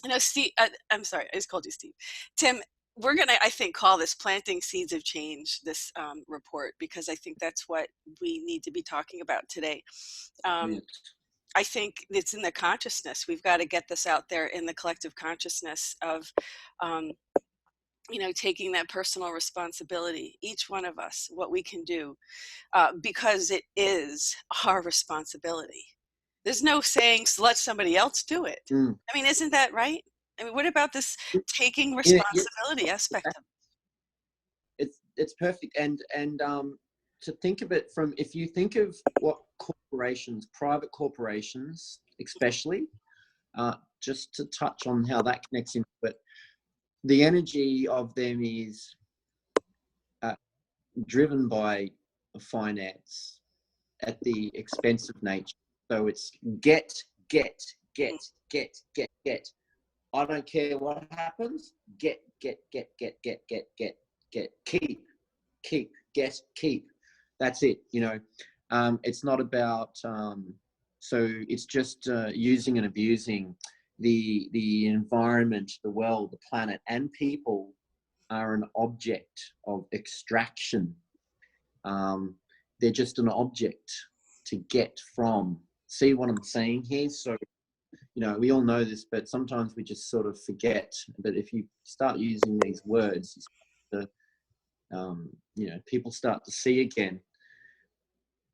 S2: you know, Steve, I'm sorry, I just called you Steve. Tim, we're going to, I think, call this Planting Seeds of Change, this report, because I think that's what we need to be talking about today. I think it's in the consciousness. We've got to get this out there in the collective consciousness of, you know, taking that personal responsibility, each one of us, what we can do, because it is our responsibility. There's no saying, so let somebody else do it. I mean, isn't that right? I mean, what about this taking responsibility aspect of
S1: it? It's perfect. And to think of it from, if you think of what corporations, private corporations especially, just to touch on how that connects into it, the energy of them is driven by finance at the expense of nature. So it's get. I don't care what happens. Get. Keep. That's it. You know, it's not about. So it's just using and abusing the environment, the world, the planet, and people are an object of extraction. They're just an object to get from. See what I'm saying here? So, you know, we all know this, but sometimes we just sort of forget. But if you start using these words, you know, people start to see again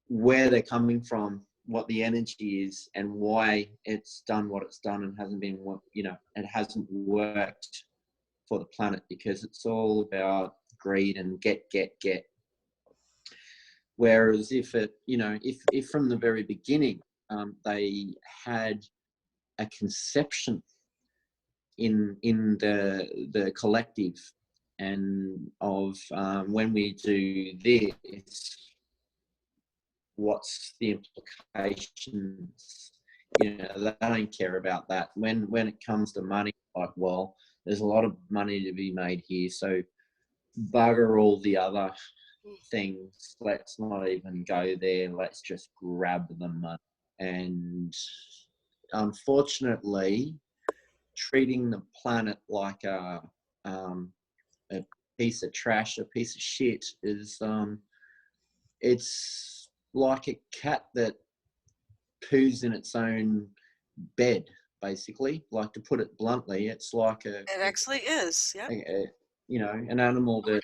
S1: where they're coming from, what the energy is, and why it's done what it's done and hasn't been what, you know, it hasn't worked for the planet, because it's all about greed and get. Whereas if it, if from the very beginning they had a conception in the collective and of when we do this, what's the implications? They don't care about that. When it comes to money, like, well, there's a lot of money to be made here, so bugger all the other things. Let's not even go there. Let's just grab the money. And unfortunately, treating the planet like a piece of trash, a piece of shit, is it's like a cat that poos in its own bed, basically. Like, to put it bluntly, it's like
S2: It actually is. Yeah.
S1: An animal that,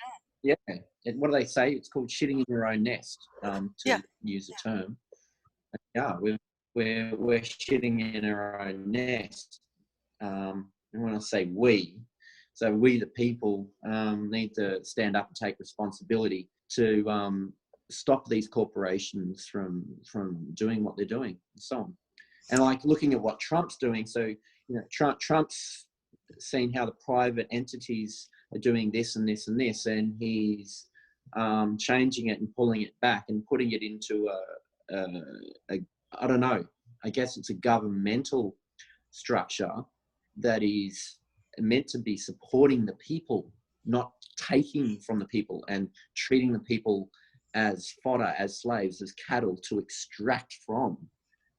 S1: what do they say? It's called shitting in your own nest, to use a term. Yeah, we're shitting in our own nest. And when I say we, so we the people need to stand up and take responsibility to stop these corporations from doing what they're doing and so on. And like looking at what Trump's doing, so Trump's seen how the private entities are doing this and this and this, and he's changing it and pulling it back and putting it into a I don't know, I guess it's a governmental structure that is meant to be supporting the people, not taking from the people and treating the people as fodder, as slaves, as cattle to extract from,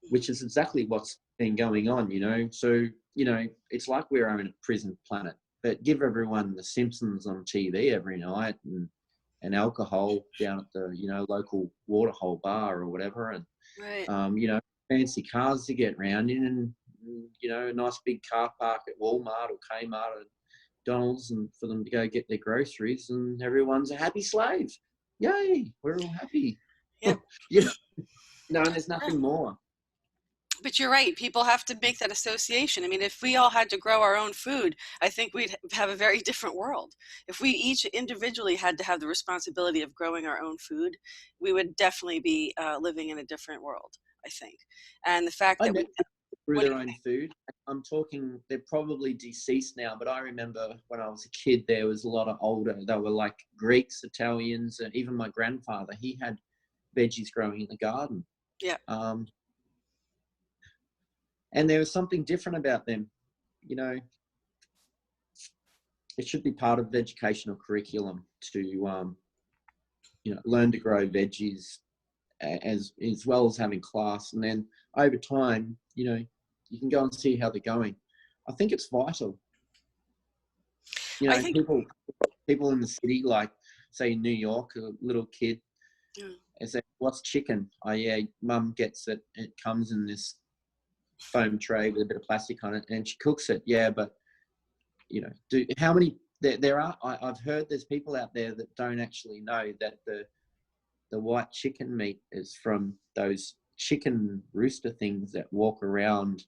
S1: which is exactly what's been going on, So, it's like we're on a prison planet, but give everyone The Simpsons on TV every night and alcohol down at the, local waterhole bar or whatever. And,
S2: right.
S1: Fancy cars to get around in, and, a nice big car park at Walmart or Kmart or Donald's, and for them to go get their groceries, and everyone's a happy slave. Yay, we're all happy.
S2: Yep.
S1: And there's nothing more.
S2: But you're right. People have to make that association. I mean, if we all had to grow our own food, I think we'd have a very different world. If we each individually had to have the responsibility of growing our own food, we would definitely be living in a different world, I think. And the fact that we
S1: grew their own food. I'm talking, they're probably deceased now, but I remember when I was a kid, there was a lot of older, they were like Greeks, Italians, and even my grandfather, he had veggies growing in the garden.
S2: Yeah.
S1: And there was something different about them. It should be part of the educational curriculum to, learn to grow veggies as well as having class. And then over time, you can go and see how they're going. I think it's vital. People in the city, like say in New York, a little kid, and say, "What's chicken?" Oh yeah, Mum gets it. It comes in this foam tray with a bit of plastic on it, and she cooks it. Yeah, but how many there are? I've heard there's people out there that don't actually know that the white chicken meat is from those chicken rooster things that walk around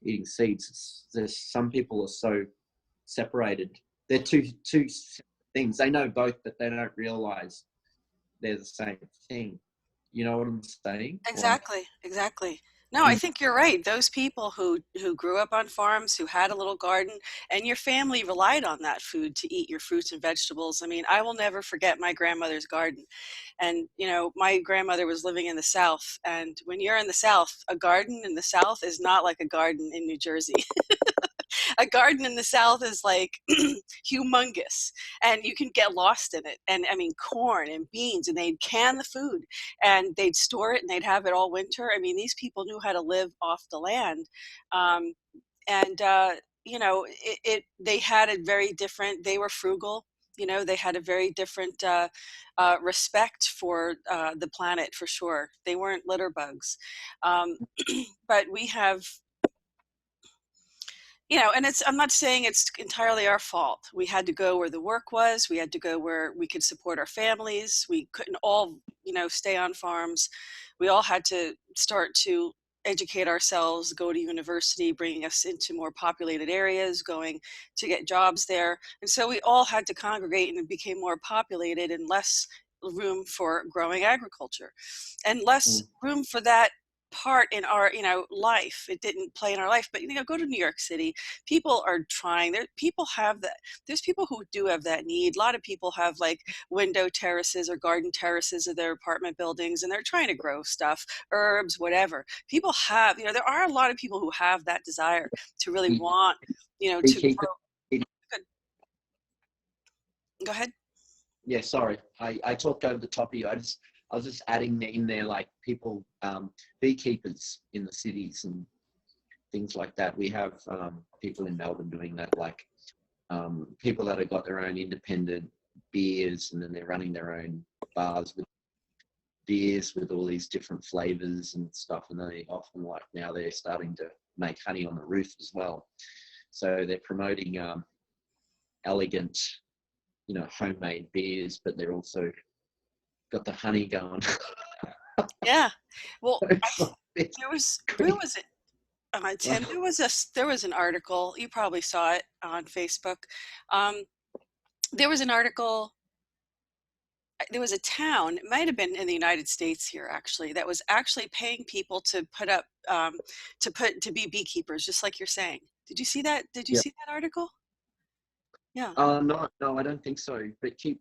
S1: eating seeds. There's some people are so separated. They're two things. They know both, but they don't realize they're the same thing. You know what I'm saying?
S2: Exactly. No, I think you're right. Those people who grew up on farms, who had a little garden, and your family relied on that food to eat your fruits and vegetables. I mean, I will never forget my grandmother's garden. And, my grandmother was living in the South. And when you're in the South, a garden in the South is not like a garden in New Jersey. A garden in the South is like humongous, and you can get lost in it. And I mean, corn and beans, and they'd can the food and they'd store it and they'd have it all winter. I mean, these people knew how to live off the land. And they had a very different, they were frugal. They had a very different respect for the planet, for sure. They weren't litter bugs. But we have, and I'm not saying it's entirely our fault. We had to go where the work was. We had to go where we could support our families. We couldn't all, stay on farms. We all had to start to educate ourselves, go to university, bringing us into more populated areas, going to get jobs there. And so we all had to congregate, and it became more populated and less room for growing agriculture, and less
S1: Mm.
S2: room for that part in our, life. It didn't play in our life. But go to New York City. People are trying. People have that. There's people who do have that need. A lot of people have like window terraces or garden terraces of their apartment buildings, and they're trying to grow stuff, herbs, whatever. People have, there are a lot of people who have that desire to really want, to
S1: Beekeeper.
S2: grow. Good. Go ahead.
S1: Yeah, sorry, I talked over the top of you. I was just adding in there, like people, beekeepers in the cities and things like that. We have people in Melbourne doing that, like people that have got their own independent beers, and then they're running their own bars with beers with all these different flavors and stuff. And they often, like now, they're starting to make honey on the roof as well. So they're promoting elegant, homemade beers, but they're also got the honey going.
S2: Yeah. Well,
S1: It's
S2: where was it? Tim, there was an article, you probably saw it on Facebook. There was an article, there was a town, it might have been in the United States here actually, that was actually paying people to put up, to be beekeepers, just like you're saying. Did you see that? Did you
S1: Yeah.
S2: see that article? Yeah.
S1: No, I don't think so. But keep.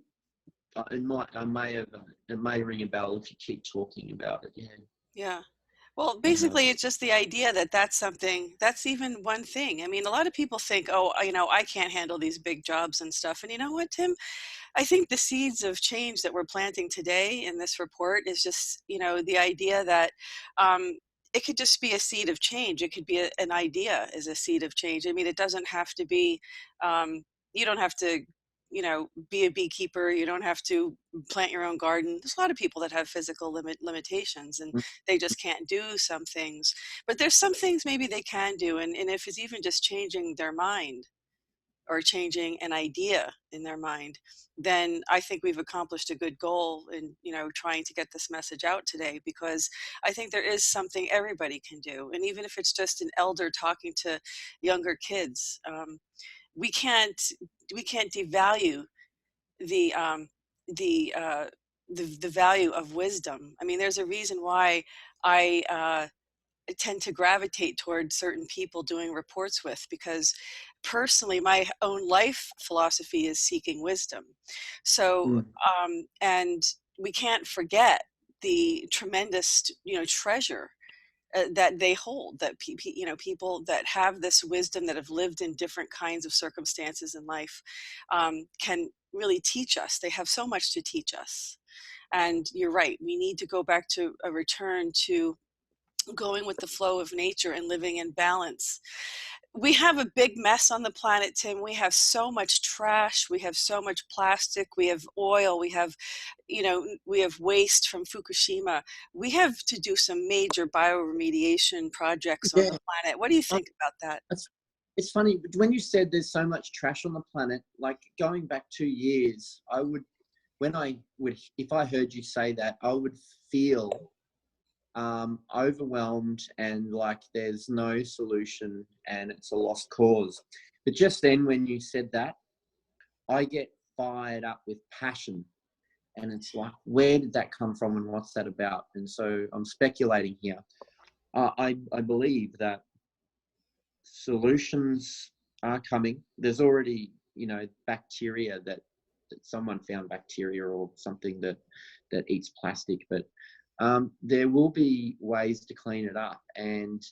S1: It may ring a bell if you keep talking about it. Yeah.
S2: Yeah. Well,
S1: Uh-huh.
S2: basically, it's just the idea that that's something, that's even one thing. I mean, a lot of people think, oh, I can't handle these big jobs and stuff. And you know what, Tim? I think the seeds of change that we're planting today in this report is just, the idea that it could just be a seed of change. It could be an idea as a seed of change. I mean, it doesn't have to be, you don't have to, be a beekeeper. You don't have to plant your own garden. There's a lot of people that have physical limitations and they just can't do some things. But there's some things maybe they can do. And if it's even just changing their mind, or changing an idea in their mind, then I think we've accomplished a good goal in, trying to get this message out today, because I think there is something everybody can do. And even if it's just an elder talking to younger kids, we can't devalue the, the, uh, the value of wisdom. I mean, there's a reason why I tend to gravitate towards certain people doing reports with, because personally my own life philosophy is seeking wisdom. So
S1: Mm.
S2: and we can't forget the tremendous treasure that they hold, that people that have this wisdom, that have lived in different kinds of circumstances in life, can really teach us. They have so much to teach us. And you're right, we need to go back to a return to going with the flow of nature and living in balance. We have a big mess on the planet, Tim. We have so much trash. We have so much plastic. We have oil. We have, we have waste from Fukushima. We have to do some major bioremediation projects on
S3: Yeah,
S2: the planet. What do you
S3: um,
S2: think about that?
S3: it's funny when you said there's so much trash on the planet. Like going back 2 years, if I heard you say that, I would feel overwhelmed and like there's no solution and it's a lost cause. But just then, when you said that, I get fired up with passion. And it's like, where did that come from and what's that about? And so I'm speculating here. I believe that solutions are coming. There's already, bacteria that someone found bacteria or something that eats plastic, but there will be ways to clean it up. And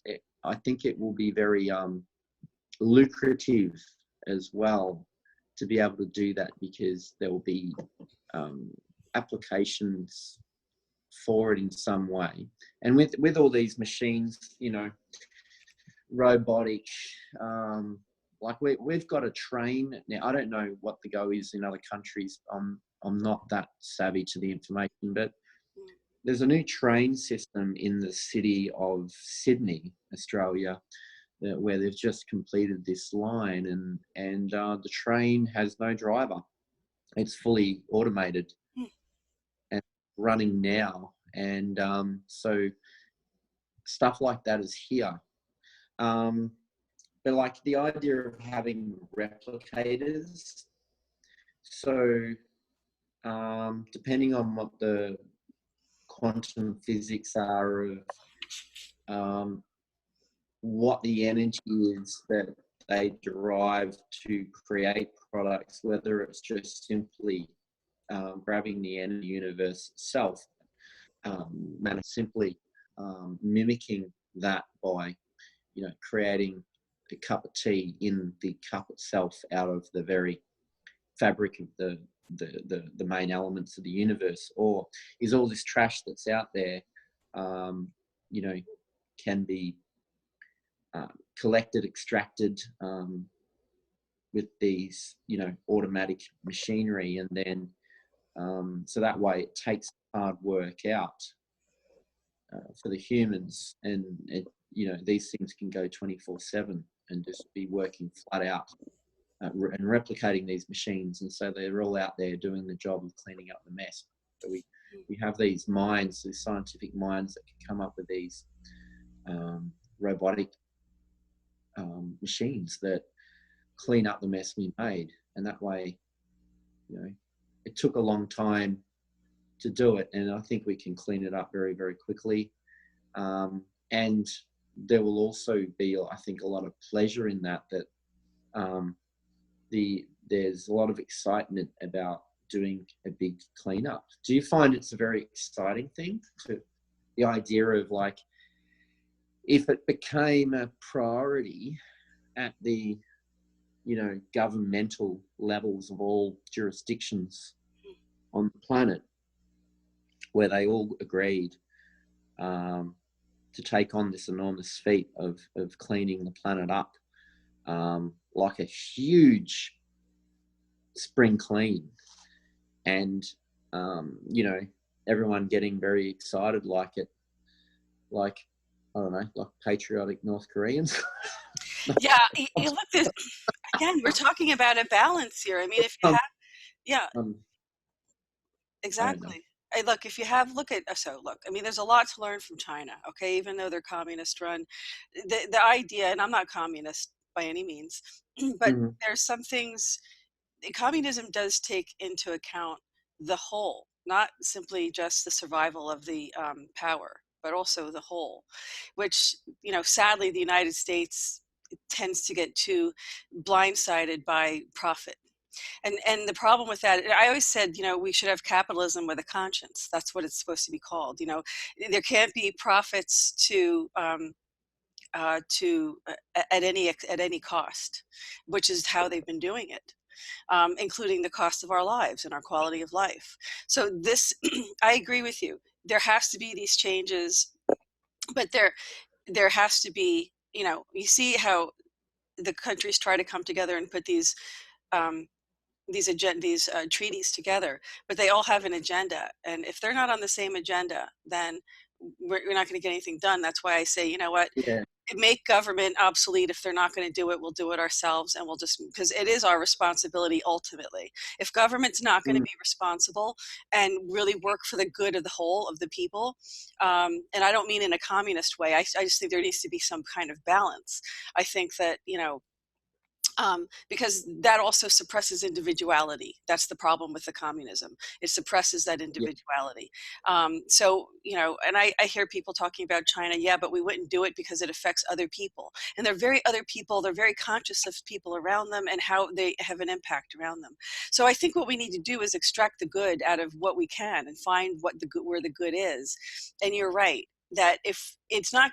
S3: I think it will be very lucrative as well to be able to do that, because there will be applications for it in some way. And with all these machines, robotic, like we've got a train now. I don't know what the go is in other countries. I'm not that savvy to the information, but there's a new train system in the city of Sydney, Australia, where they've just completed this line, and the train has no driver. It's fully automated and running now. And so stuff like that is here. But like the idea of having replicators, so depending on what the quantum physics are of what the energy is that they derive to create products, whether it's just simply grabbing the energy universe itself, simply mimicking that by, you know, creating a cup of tea in the cup itself out of the very fabric of the main elements of the universe, or is all this trash that's out there, you know, can be collected, extracted with these, you know, automatic machinery, and then so that way it takes hard work out for the humans, and it, you know, these things can go 24/7 and just be working flat out and replicating these machines, and so they're all out there doing the job of cleaning up the mess. So we have these minds, these scientific minds that can come up with these robotic machines that clean up the mess we made, and that way, you know, it took a long time to do it, and I think we can clean it up very, very quickly. And there will also be, I think, a lot of pleasure in that. There's a lot of excitement about doing a big cleanup. Do you find it's a very exciting thing, to the idea of, like, if it became a priority at the, you know, governmental levels of all jurisdictions on the planet, where they all agreed to take on this enormous feat of cleaning the planet up, like a huge spring clean, and you know, everyone getting very excited like it, like, I don't know, like patriotic North Koreans.
S2: Yeah, you look this again. We're talking about a balance here. I mean, if you have, yeah,
S3: I don't know.
S2: exactly. Look, if you have, look at, so look, I mean, there's a lot to learn from China, okay? Even though they're communist run, the idea, and I'm not communist by any means, but there's some things, communism does take into account the whole, not simply just the survival of the power, but also the whole, which, you know, sadly, the United States tends to get too blindsided by profit. And the problem with that, I always said, you know, we should have capitalism with a conscience. That's what it's supposed to be called. You know, there can't be profits at any cost, which is how they've been doing it, including the cost of our lives and our quality of life. So this, I agree with you. There has to be these changes, but there has to be, you know, you see how the countries try to come together and put these treaties together, but they all have an agenda, and if they're not on the same agenda, then we're not going to get anything done. That's why I say, you know what,
S3: Yeah.
S2: make government obsolete. If they're not going to do it, we'll do it ourselves, and we'll just, because it is our responsibility ultimately. If government's not going to be responsible and really work for the good of the whole of the people, and I don't mean in a communist way, I just think there needs to be some kind of balance. I think that, you know, because that also suppresses individuality. That's the problem with the communism. It suppresses that individuality. So, you know, and I hear people talking about China, yeah, but we wouldn't do it because it affects other people. And they're very other people. They're very conscious of people around them and how they have an impact around them. So I think what we need to do is extract the good out of what we can and find what the good, where the good is. And you're right, that if it's not,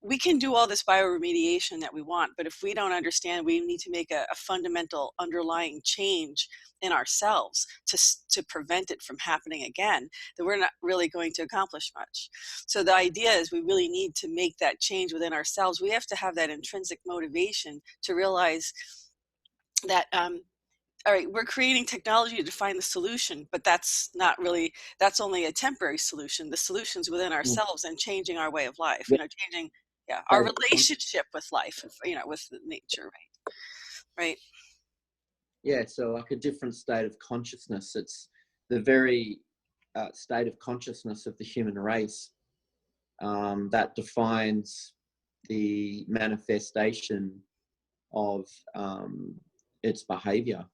S2: we can do all this bioremediation that we want, but if we don't understand, we need to make a fundamental underlying change in ourselves to prevent it from happening again, then we're not really going to accomplish much. So the idea is we really need to make that change within ourselves. We have to have that intrinsic motivation to realize that, all right, we're creating technology to find the solution, but that's not really, that's only a temporary solution. The solution's within ourselves and changing our way of life, you know, changing, yeah, our relationship with life, you know, with nature, right? Right.
S3: Yeah, so like a different state of consciousness. It's the very state of consciousness of the human race that defines the manifestation of its behavior.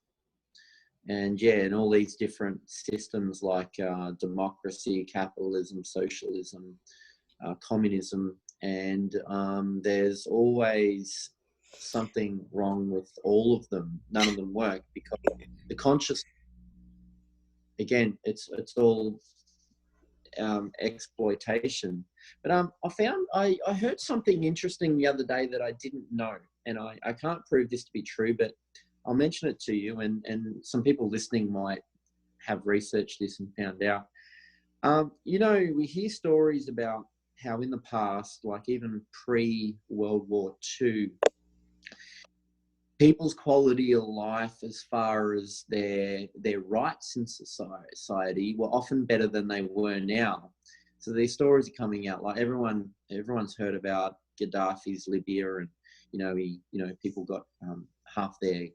S3: and yeah, and all these different systems like democracy, capitalism, socialism, communism, and there's always something wrong with all of them. None of them work because the conscious, again, it's all exploitation. But I heard something interesting the other day that I didn't know, and I can't prove this to be true, but I'll mention it to you, and some people listening might have researched this and found out. You know, we hear stories about how in the past, like even pre-World War II, people's quality of life as far as their rights in society were often better than they were now. So these stories are coming out, like everyone's heard about Gaddafi's Libya, and people got half their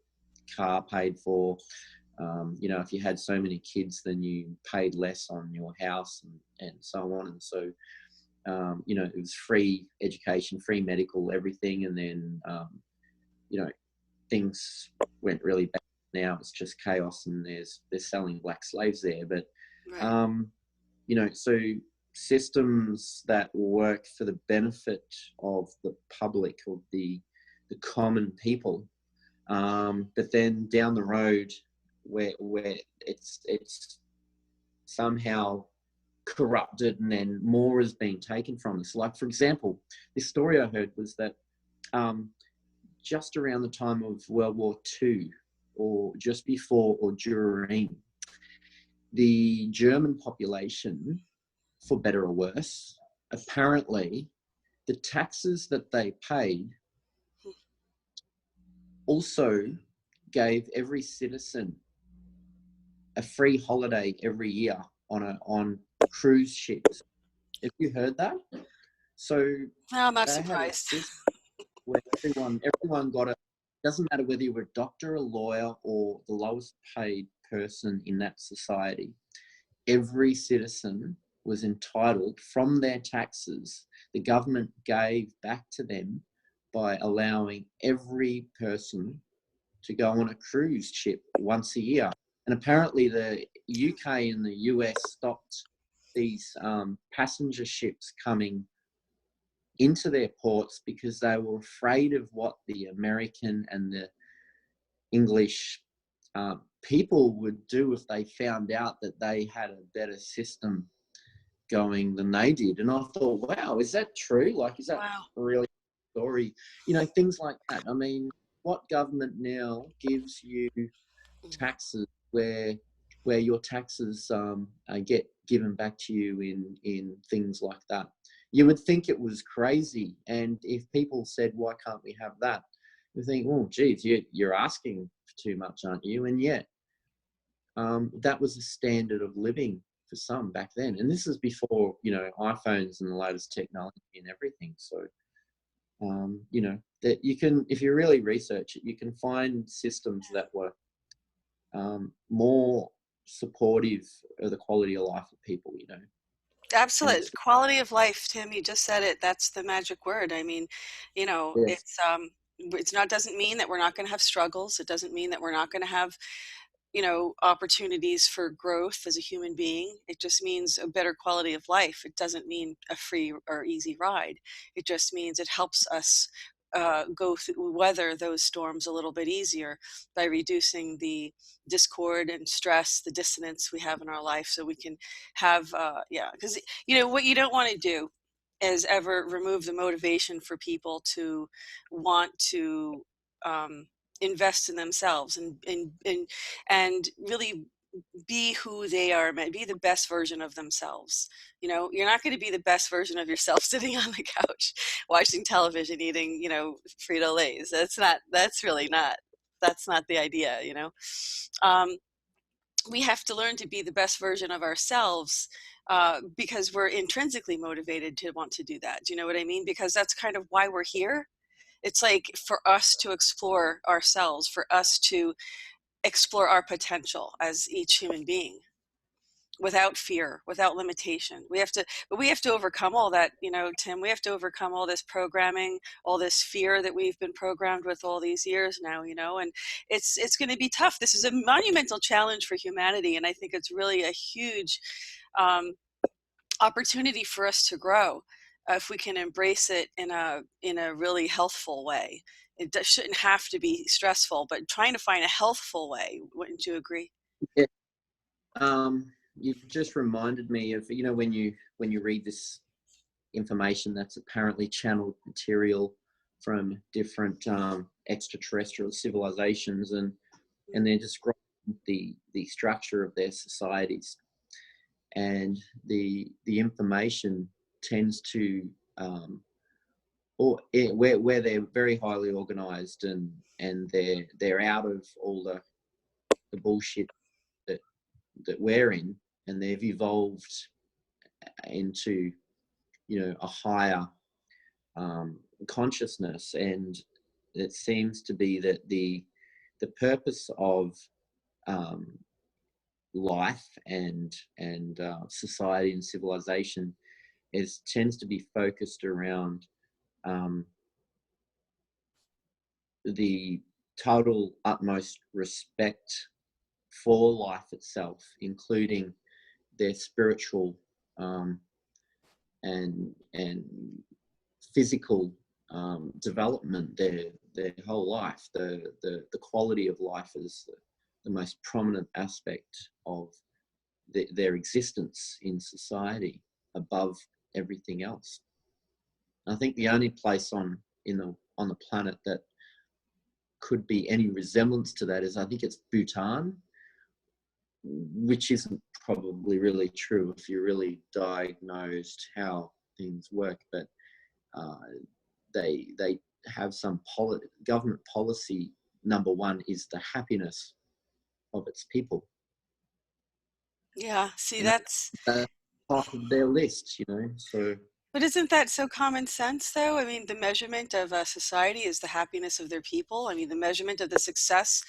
S3: car paid for. If you had so many kids, then you paid less on your house, and so on. And so it was free education, free medical, everything. And then things went really bad. Now it's just chaos, and they're selling black slaves there. But
S2: Right.
S3: so systems that work for the benefit of the public, of the common people, but then down the road where it's somehow corrupted, and then more is being taken from us. Like, for example, this story I heard was that just around the time of World War II, or just before or during, the German population, for better or worse, apparently the taxes that they paid also gave every citizen a free holiday every year on cruise ships. Have you heard that? So
S2: No, I'm not
S3: they had a
S2: surprised.
S3: system where everyone got it. Doesn't matter whether you were a doctor, a lawyer, or the lowest paid person in that society. Every citizen was entitled, from their taxes, the government gave back to them by allowing every person to go on a cruise ship once a year. And apparently the UK and the US stopped these passenger ships coming into their ports because they were afraid of what the American and the English people would do if they found out that they had a better system going than they did. And I thought, wow, is that true? Like, is that
S2: Wow.
S3: really a story? Things like that. I mean, what government now gives you taxes where your taxes get given back to you in things like that? You would think it was crazy. And if people said, why can't we have that? You think, oh, geez, you're asking for too much, aren't you? And yet, that was the standard of living for some back then. And this is before, iPhones and the latest technology and everything. So, that you can, if you really research it, you can find systems that were more supportive of the quality of life of people, And
S2: Absolute
S3: it's,
S2: quality of life, Tim. You just said it. That's the magic word. I mean,
S3: yes,
S2: it's not, doesn't mean that we're not going to have struggles. It doesn't mean that we're not going to have opportunities for growth as a human being. It just means a better quality of life. It doesn't mean a free or easy ride. It just means it helps us weather those storms a little bit easier by reducing the discord and stress, the dissonance we have in our life, so we can have, because what you don't want to do is ever remove the motivation for people to want to invest in themselves and really be who they are, be the best version of themselves. You're not going to be the best version of yourself sitting on the couch watching television, eating, Frito-Lays. That's really not, that's not the idea. We have to learn to be the best version of ourselves, because we're intrinsically motivated to want to do that. Do you know what I mean? Because that's kind of why we're here. It's like for us to explore ourselves, for us to explore our potential as each human being. without fear, without limitation. But we have to overcome all that, you know, Tim. We have to overcome all this programming, all this fear that we've been programmed with all these years now, you know, and it's going to be tough. This is a monumental challenge for humanity, and I think it's really a huge opportunity for us to grow if we can embrace it in a really healthful way. It shouldn't have to be stressful, but trying to find a healthful way. Wouldn't you agree?
S3: Yeah. You've just reminded me of, you know, when you read this information that's apparently channeled material from different extraterrestrial civilizations, and they're describing the structure of their societies, and the information tends to where they're very highly organized, and they're out of all the bullshit that we're in, and they've evolved into, you know, a higher consciousness. And it seems to be that the purpose of life and society and civilization tends to be focused around the total utmost respect for life itself, including their spiritual and physical development, their whole life. The quality of life is the most prominent aspect of their existence in society, above everything else. I think the only place on the planet that could be any resemblance to that is, I think it's Bhutan, which isn't probably really true if you really diagnosed how things work, but they have some government policy. Number one is the happiness of its people.
S2: Yeah, see,
S3: And
S2: that's
S3: part of their list, you know. So,
S2: but isn't that so common sense, though? I mean, the measurement of a society is the happiness of their people. I mean, the measurement of the success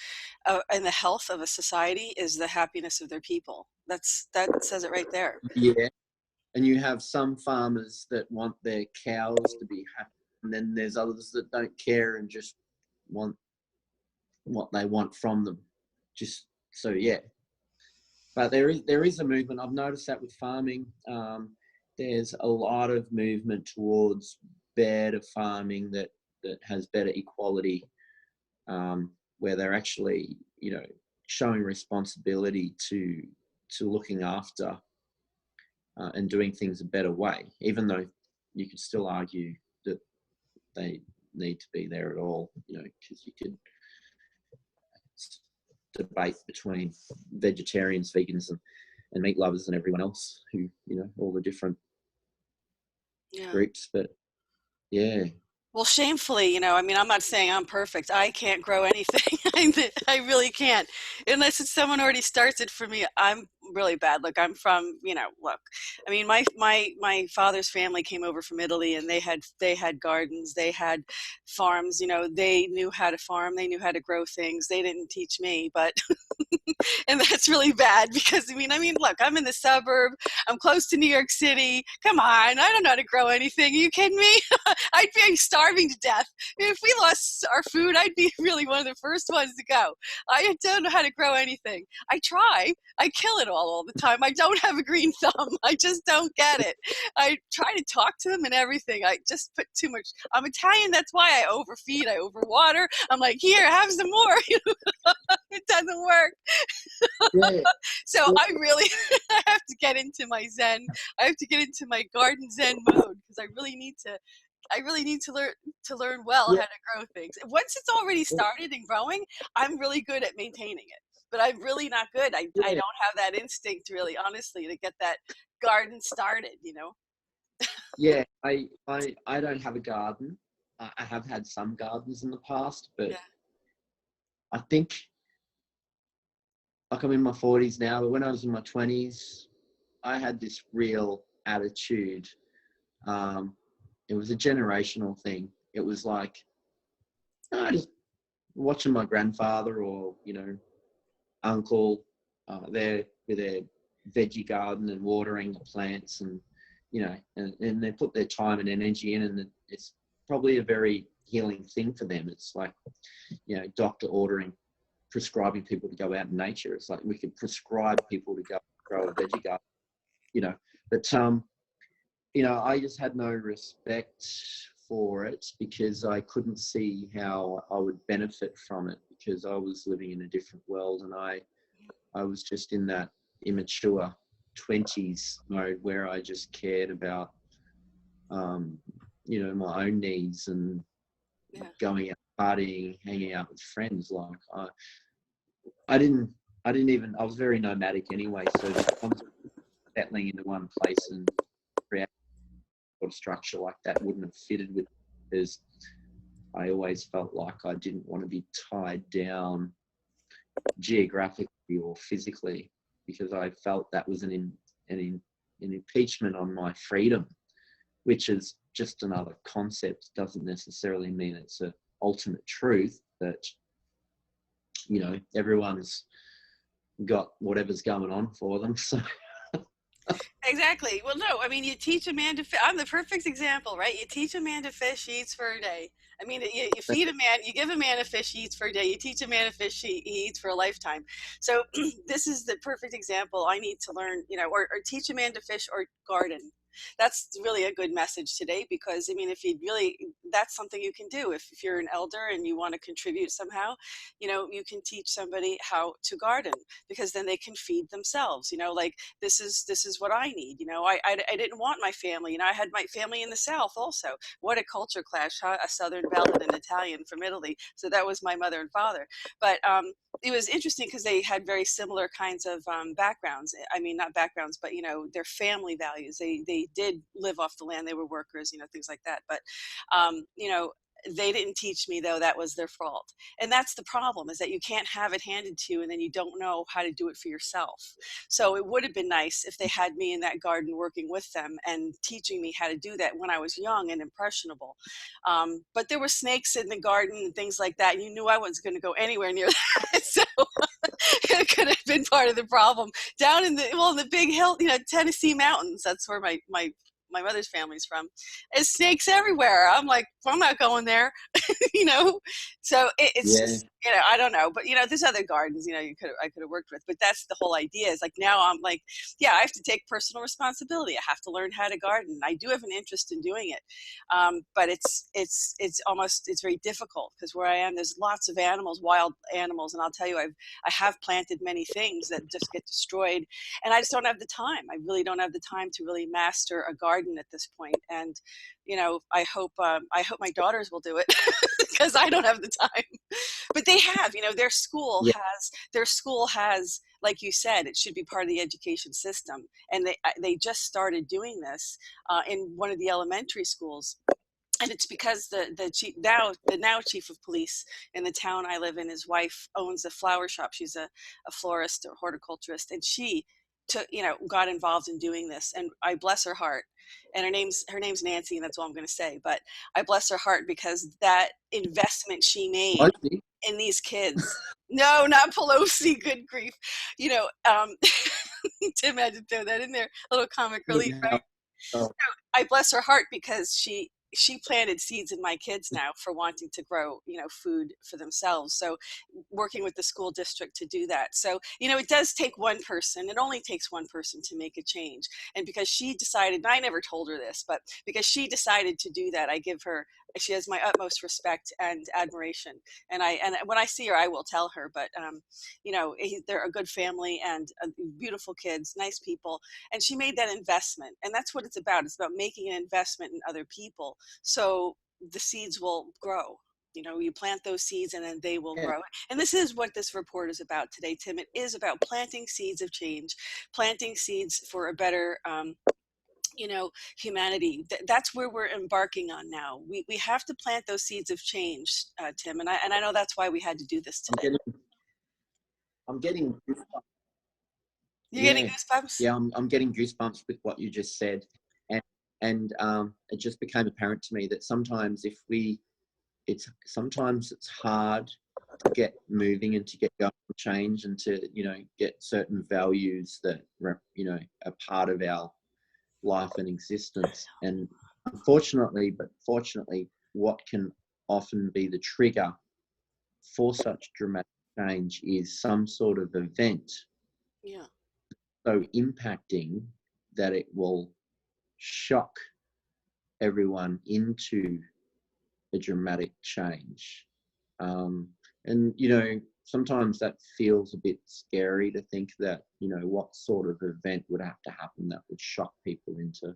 S2: and the health of a society is the happiness of their people. That says it right there.
S3: yeah. And you have some farmers that want their cows to be happy, and then there's others that don't care and just want what they want from them. Just so, yeah. But there is a movement. I've noticed that with farming. There's a lot of movement towards better farming that has better equality, where they're actually, you know, showing responsibility to looking after and doing things a better way, even though you could still argue that they need to be there at all, you know, because you could debate between vegetarians, vegans, and meat lovers and everyone else, who, you know, all the different groups. But yeah.
S2: Well, shamefully, you know, I mean, I'm not saying I'm perfect. I can't grow anything. I really can't. Unless it's someone already starts it for me, I'm really bad. Look, I'm from, you know, look, I mean, my father's family came over from Italy, and they had gardens, they had farms, you know, they knew how to farm, they knew how to grow things. They didn't teach me, but and that's really bad, because I mean, look, I'm in the suburb, I'm close to New York City. Come on, I don't know how to grow anything. Are you kidding me? I'd be starving to death. If we lost our food, I'd be really one of the first ones to go. I don't know how to grow anything. I try. I kill it all the time. I don't have a green thumb. I just don't get it. I try to talk to them and everything. I just put too much. I'm Italian. That's why I overfeed. I overwater. I'm like, here, have some more. It doesn't work.
S3: Yeah.
S2: So I really I have to get into my Zen. I have to get into my garden Zen mode, because I really need to learn well how to grow things. Once it's already started and growing, I'm really good at maintaining it. But I'm really not good. I don't have that instinct, really, honestly, to get that garden started, you know.
S3: Yeah, I don't have a garden. I have had some gardens in the past, but I think, like, I'm in my 40s now, but when I was in my 20s, I had this real attitude. It was a generational thing. It was like, just watching my grandfather or, you know, uncle, there with their
S1: veggie garden and watering the plants, and and they put their time and energy in, and it's probably a very healing thing for them. It's like, doctor prescribing people to go out in nature. It's like we could prescribe people to go grow a veggie garden, but I just had no respect for it because I couldn't see how I would benefit from it, because I was living in a different world, and I was just in that immature 20s mode where I just cared about my own needs and going out partying, hanging out with friends. Like I was very nomadic anyway, so the concept of settling into one place and creating a structure like that wouldn't have fitted with, because I always felt like I didn't want to be tied down geographically or physically, because I felt that was an impeachment on my freedom, which is just another concept. Doesn't necessarily mean it's an ultimate truth, but everyone's got whatever's going on for them. So
S2: Exactly. Well, no, I mean, you teach a man to fish. I'm the perfect example, right? You teach a man to fish, he eats for a day. I mean, you feed a man, you give a man a fish, he eats for a day. You teach a man to fish, he eats for a lifetime. So this is the perfect example. I need to learn, or teach a man to fish or garden. That's really a good message today, because I mean, if you really, that's something you can do. If you're an elder and you want to contribute somehow, you can teach somebody how to garden, because then they can feed themselves. Like this is what I need. I didn't want my family. I had my family in the South also. What a culture clash, huh? A Southern belle and an Italian from Italy. So that was my mother and father. But it was interesting because they had very similar kinds of backgrounds. I mean, not backgrounds, but their family values. They did live off the land. They were workers, things like that. But they didn't teach me, though. That was their fault. And that's the problem, is that you can't have it handed to you and then you don't know how to do it for yourself. So it would have been nice if they had me in that garden working with them and teaching me how to do that when I was young and impressionable. But there were snakes in the garden and things like that. And you knew I wasn't going to go anywhere near that. So it could have been part of the problem. Down in the big hill, Tennessee mountains. That's where my mother's family's from. There's snakes everywhere. I'm like, I'm not going there, So it's just, I don't know, but there's other gardens, I could have worked with, but that's the whole idea. Is like, now I'm like, I have to take personal responsibility. I have to learn how to garden. I do have an interest in doing it, but it's very difficult, because where I am, there's lots of animals, wild animals, and I'll tell you, I have planted many things that just get destroyed, and I just don't have the time. I really don't have the time to really master a garden at this point. And I hope my daughters will do it because I don't have the time. But they have, their school has, like you said, it should be part of the education system, and they just started doing this in one of the elementary schools. And it's because the now chief of police in the town I live in, his wife owns a flower shop. She's a florist or horticulturist, and she got involved in doing this, and I bless her heart. And her name's Nancy, and that's all I'm going to say. But I bless her heart, because that investment she made in these kids. No, not Pelosi. Good grief. Tim had to throw that in there. A little comic relief, right? So I bless her heart, because she planted seeds in my kids now for wanting to grow, food for themselves. So working with the school district to do that. So, it does take one person. It only takes one person to make a change. And because she decided, and I never told her this, but because she decided to do that, she has my utmost respect and admiration. And when I see her, I will tell her, but, they're a good family and beautiful kids, nice people. And she made that investment. And that's what it's about. It's about making an investment in other people, so the seeds will grow. You plant those seeds and then they will grow. And this is what this report is about today, Tim. It is about planting seeds of change, planting seeds for a better humanity. That's where we're embarking on now. We have to plant those seeds of change, Tim. And I know that's why we had to do this today.
S1: I'm getting goosebumps.
S2: You're getting goosebumps?
S1: Yeah, I'm getting goosebumps with what you just said. And it just became apparent to me that sometimes it's hard
S3: get moving and to get going, change, and to, you know, get certain values that, you know, are part of our life and existence. And unfortunately, but fortunately, what can often be the trigger for such dramatic change is some sort of event so impacting that it will shock everyone into a dramatic change. And, you know, sometimes that feels a bit scary to think that, you know, what sort of event would have to happen that would shock people into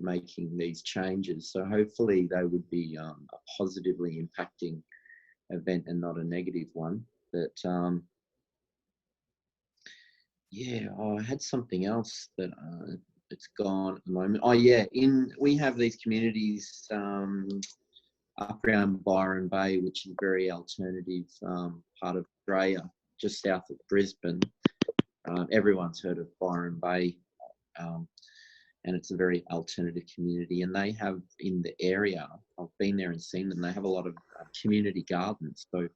S3: making these changes. So hopefully they would be a positively impacting event and not a negative one. But yeah, I had something else that it's gone at the moment. Oh yeah, we have these communities up around Byron Bay, which is a very alternative part of Australia, just south of Brisbane. Everyone's heard of Byron Bay, and it's a very alternative community. And they have in the area, I've been there and seen them, they have a lot of community gardens. So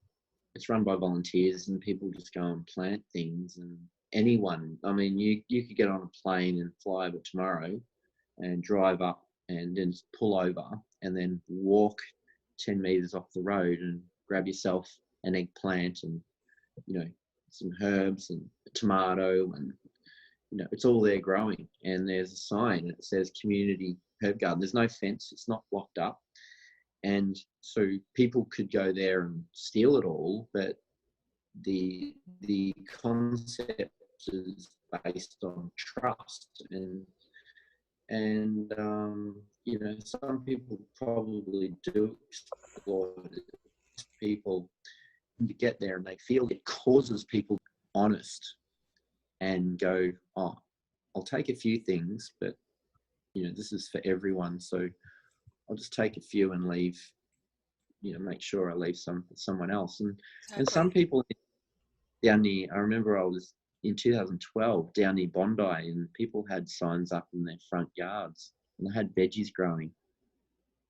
S3: it's run by volunteers, and people just go and plant things. And anyone, I mean, you could get on a plane and fly over tomorrow and drive up and then pull over and then walk 10 meters off the road and grab yourself an eggplant and, you know, some herbs and a tomato, and, you know, it's all there growing. And there's a sign that says community herb garden. There's no fence, it's not blocked up. And so people could go there and steal it all, but the concept is based on trust. And you know, some people probably do explore it. People to get there and they feel it causes people honest and go, oh, I'll take a few things, but, you know, this is for everyone, so I'll just take a few and leave, you know, make sure I leave some for someone else. And some people down near, I remember I was in 2012 down near Bondi, and people had signs up in their front yards and they had veggies growing,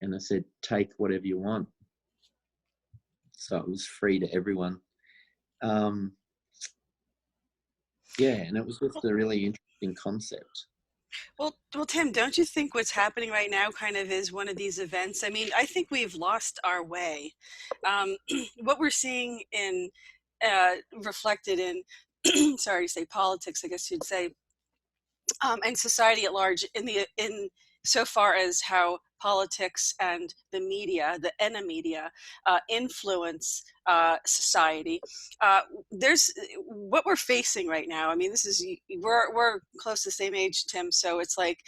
S3: and I said, take whatever you want. So it was free to everyone. Yeah, and it was just a really interesting concept.
S2: Well, Tim, don't you think what's happening right now kind of is one of these events? I mean, I think we've lost our way. What we're seeing in reflected in, sorry to say politics, I guess you'd say, and society at large, in so far as how politics and the media, the media, influence society. There's what we're facing right now. I mean, this is we're close to the same age, Tim. So it's like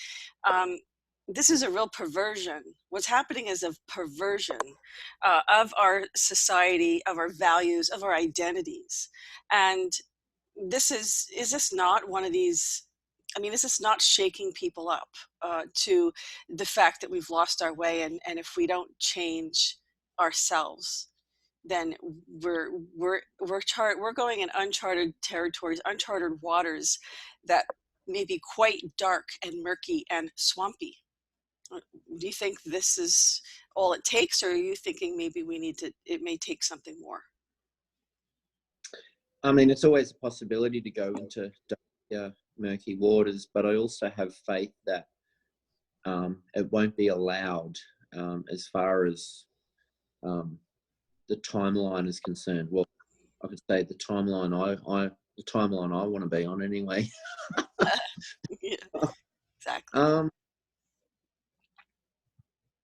S2: this is a real perversion. What's happening is a perversion of our society, of our values, of our identities, and this is this not one of these? I mean, this is not shaking people up to the fact that we've lost our way, and if we don't change ourselves, then we're going in uncharted territories, uncharted waters that may be quite dark and murky and swampy. Do you think this is all it takes, or are you thinking maybe it may take something more?
S3: I mean, it's always a possibility to go into murky waters, but I also have faith that it won't be allowed as far as the timeline is concerned. Well, I could say the timeline I want to be on anyway.
S2: Yeah, exactly.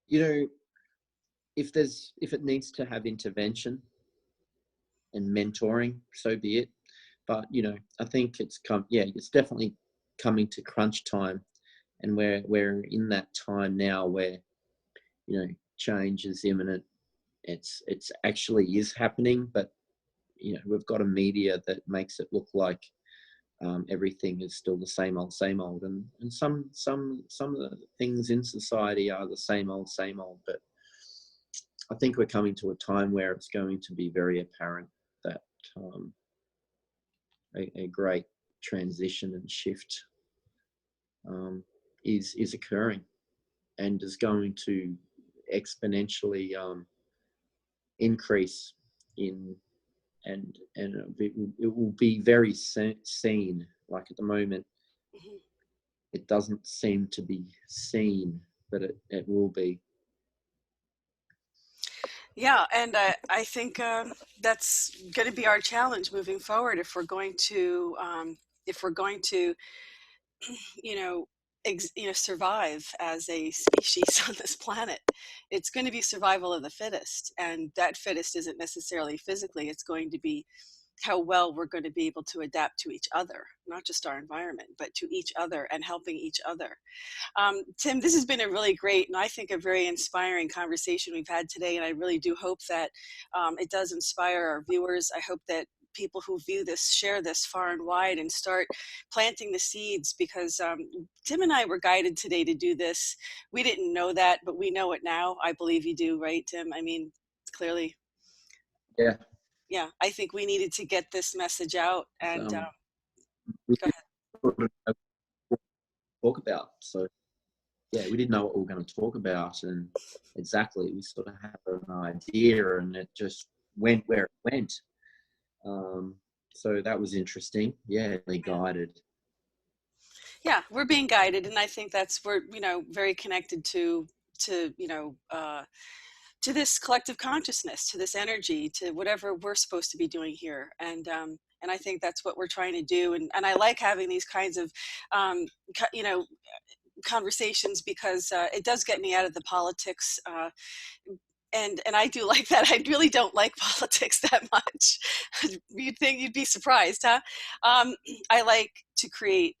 S3: You know, if it needs to have intervention and mentoring, so be it. But, you know, I think it's definitely coming to crunch time, and we're in that time now where, you know, change is imminent. It's actually is happening, but, you know, we've got a media that makes it look like everything is still the same old, and some of the things in society are the same old. But I think we're coming to a time where it's going to be very apparent that a great transition and shift is occurring, and is going to exponentially increase in, and it will be very seen. Like at the moment, it doesn't seem to be seen, but it will be.
S2: Yeah, and I think that's going to be our challenge moving forward if we're going to you know, survive as a species on this planet. It's going to be survival of the fittest, and that fittest isn't necessarily physically. It's going to be how well we're going to be able to adapt to each other, not just our environment, but to each other and helping each other. Tim, this has been a really great and I think a very inspiring conversation we've had today, and I really do hope that it does inspire our viewers. I hope that people who view this share this far and wide and start planting the seeds, because Tim and I were guided today to do this. We didn't know that, but we know it now. I believe you do, right, Tim? I mean, clearly.
S3: Yeah.
S2: Yeah, I think we needed to get this message out, and
S3: We
S2: go ahead.
S3: sort of know what to talk about. So yeah, we didn't know what we were going to talk about, and exactly, we sort of had an idea, and it just went where it went. So that was interesting. Yeah, they guided.
S2: Yeah, we're being guided, and I think we're very connected to to this collective consciousness, to this energy, to whatever we're supposed to be doing here, and I think that's what we're trying to do, and I like having these kinds of conversations, because it does get me out of the politics. And I do like that. I really don't like politics that much. You'd think, you'd be surprised, huh? I like to create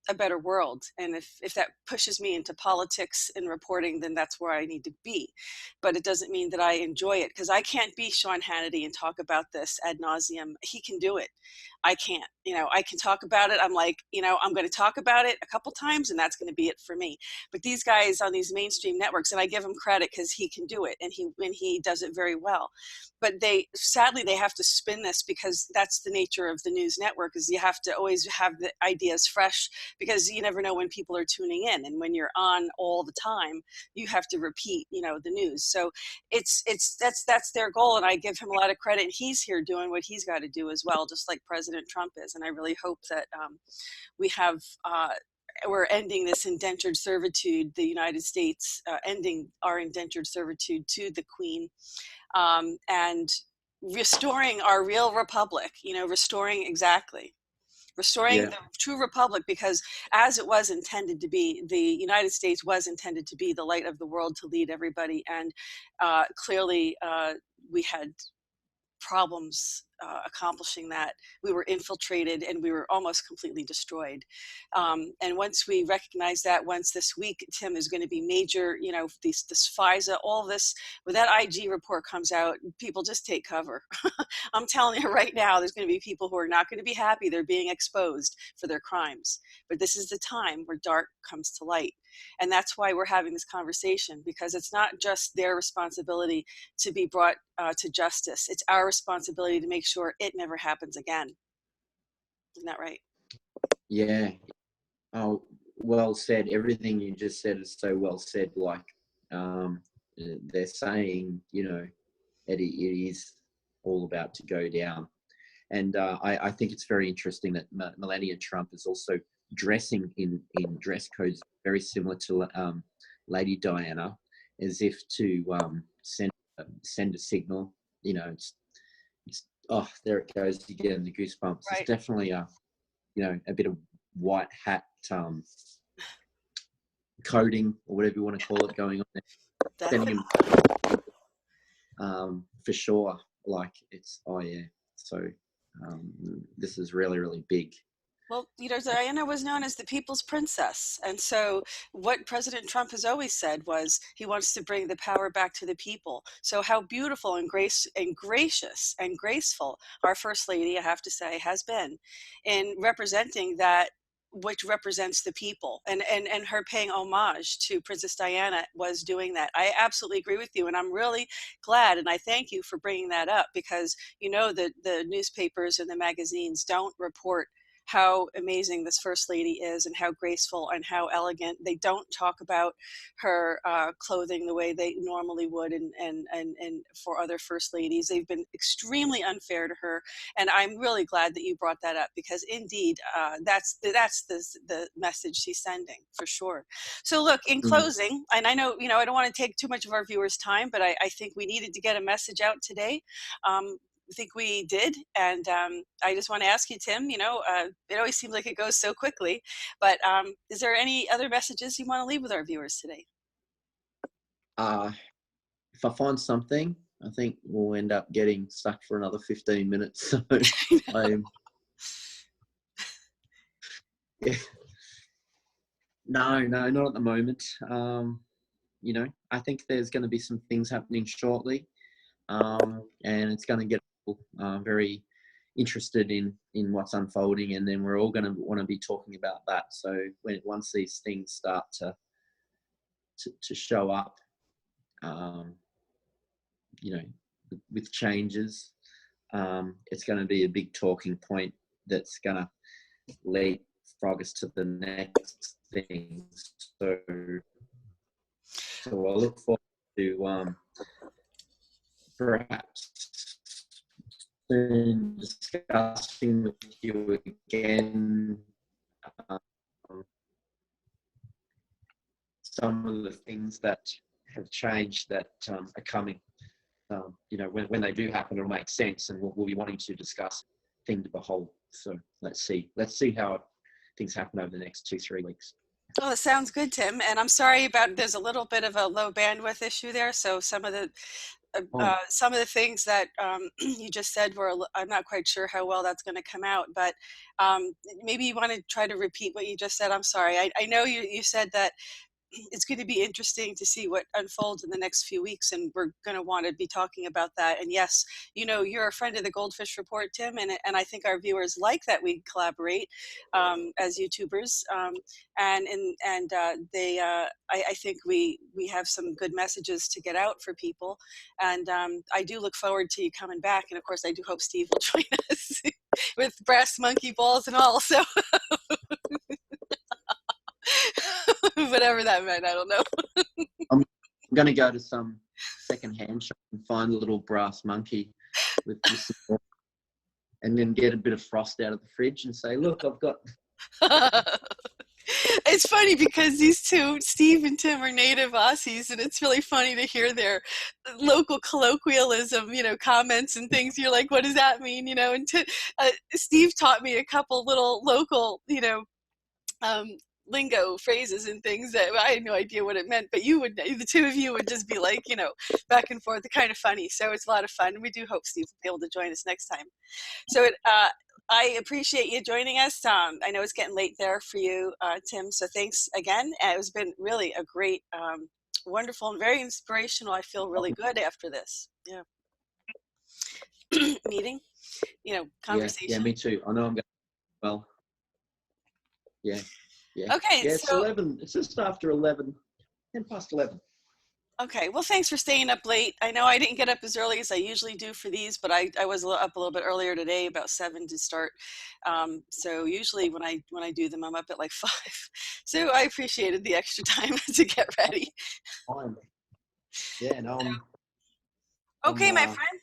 S2: a better world, and if that pushes me into politics and reporting, then that's where I need to be. But it doesn't mean that I enjoy it, because I can't be Sean Hannity and talk about this ad nauseum. He can do it. I can't. I can talk about it. I'm like, I'm going to talk about it a couple times, and that's going to be it for me. But these guys on these mainstream networks, and I give him credit because he can do it, and he does it very well. But sadly they have to spin this, because that's the nature of the news network, is you have to always have the ideas fresh, because you never know when people are tuning in, and when you're on all the time, you have to repeat, the news. So that's their goal, and I give him a lot of credit. And he's here doing what he's got to do as well, just like President Trump is. And I really hope that we're ending this indentured servitude, the United States ending our indentured servitude to the Queen, and restoring our real republic, restoring
S3: Yeah.
S2: the true republic, because as it was intended to be, the United States was intended to be the light of the world, to lead everybody. And clearly we had problems accomplishing that. We were infiltrated, and we were almost completely destroyed. And once we recognize that, once this week, Tim, is going to be major, this FISA, all this, when that IG report comes out, people just take cover. I'm telling you right now, there's going to be people who are not going to be happy. They're being exposed for their crimes. But this is the time where dark comes to light. And that's why we're having this conversation, because it's not just their responsibility to be brought to justice. It's our responsibility to make sure it never happens again. Isn't that right?
S3: Yeah. Oh, well said. Everything you just said is so well said. Like, they're saying, it is all about to go down. And I think it's very interesting that Melania Trump is also dressing in dress codes very similar to Lady Diana, as if to send a signal. It's oh, there it goes again, the goosebumps.
S2: Right.
S3: It's definitely a bit of white hat coding, or whatever you want to call it, going on there. Sending him, for sure. Like, it's, oh yeah. So this is really, really big.
S2: Well, Diana was known as the people's princess. And so what President Trump has always said was he wants to bring the power back to the people. So how beautiful and gracious and graceful our First Lady, I have to say, has been in representing that, which represents the people, and her paying homage to Princess Diana was doing that. I absolutely agree with you, and I'm really glad, and I thank you for bringing that up, because the newspapers and the magazines don't report how amazing this First Lady is and how graceful and how elegant. They don't talk about her clothing the way they normally would, and for other First Ladies. They've been extremely unfair to her, and I'm really glad that you brought that up, because indeed that's the message she's sending, for sure. So look, in closing, and I know, I don't want to take too much of our viewers' time, but I think we needed to get a message out today. I think we did, and I just want to ask you, Tim, it always seems like it goes so quickly, but is there any other messages you want to leave with our viewers today?
S3: If I find something, I think we'll end up getting stuck for another 15 minutes. So yeah. No, not at the moment. I think there's going to be some things happening shortly, and it's going to get very interested in what's unfolding, and then we're all going to want to be talking about that. So once these things start to show up, with changes, it's going to be a big talking point that's going to leapfrog us to the next thing. So I look forward to perhaps soon discussing with you again some of the things that have changed that are coming. When they do happen, it'll make sense, and we'll be wanting to discuss things as a whole. So let's see how things happen over the next 2-3 weeks.
S2: Oh, that sounds good, Tim. And I'm sorry about, there's a little bit of a low bandwidth issue there. So some of the things that you just said I'm not quite sure how well that's going to come out, but maybe you want to try to repeat what you just said. I'm sorry. I know you said that it's going to be interesting to see what unfolds in the next few weeks, and we're going to want to be talking about that. And yes, you're a friend of the GoldFish Report, Tim, and I think our viewers like that we collaborate as YouTubers, I think we have some good messages to get out for people, and I do look forward to you coming back. And of course, I do hope Steve will join us with brass monkey balls and all. So. Whatever that meant, I don't know.
S3: I'm going to go to some second-hand shop and find a little brass monkey with this, and then get a bit of frost out of the fridge and say, look, I've got...
S2: It's funny because these two, Steve and Tim, are native Aussies, and it's really funny to hear their local colloquialism, comments and things. You're like, what does that mean? And Steve taught me a couple little local, lingo phrases and things that I had no idea what it meant, but the two of you would just be like, back and forth, kind of funny. So it's a lot of fun. We do hope Steve will be able to join us next time. So I appreciate you joining us. I know it's getting late there for you, Tim. So thanks again. It's been really a great, wonderful, and very inspirational. I feel really good after this. Yeah. Meeting, conversation.
S3: Yeah, me too. I know I'm going. Well. Yeah. Yeah.
S2: Okay.
S3: Yeah,
S2: so,
S3: 11. It's just after 11. 10 past 11.
S2: Okay. Well, thanks for staying up late. I know I didn't get up as early as I usually do for these, but I was up a little bit earlier today, about 7 to start. So usually when I do them, I'm up at like 5. So I appreciated the extra time to get ready.
S3: Fine. Yeah. No.
S2: Okay, my friend.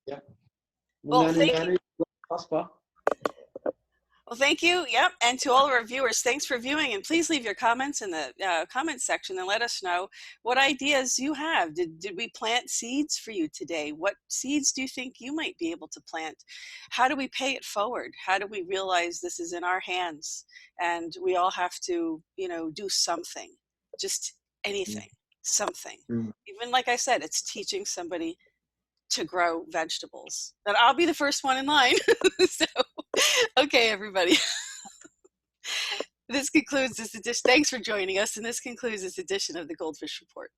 S3: Yeah.
S2: Well, thank you.
S3: Prosper.
S2: Well, thank you. Yep. And to all of our viewers, thanks for viewing. And please leave your comments in the comments section and let us know what ideas you have. Did we plant seeds for you today? What seeds do you think you might be able to plant? How do we pay it forward? How do we realize this is in our hands? And we all have to, do something, just anything, something. Even like I said, it's teaching somebody to grow vegetables. And I'll be the first one in line. So, okay, everybody. This concludes this edition. Thanks for joining us. And this concludes this edition of the GoldFish Report.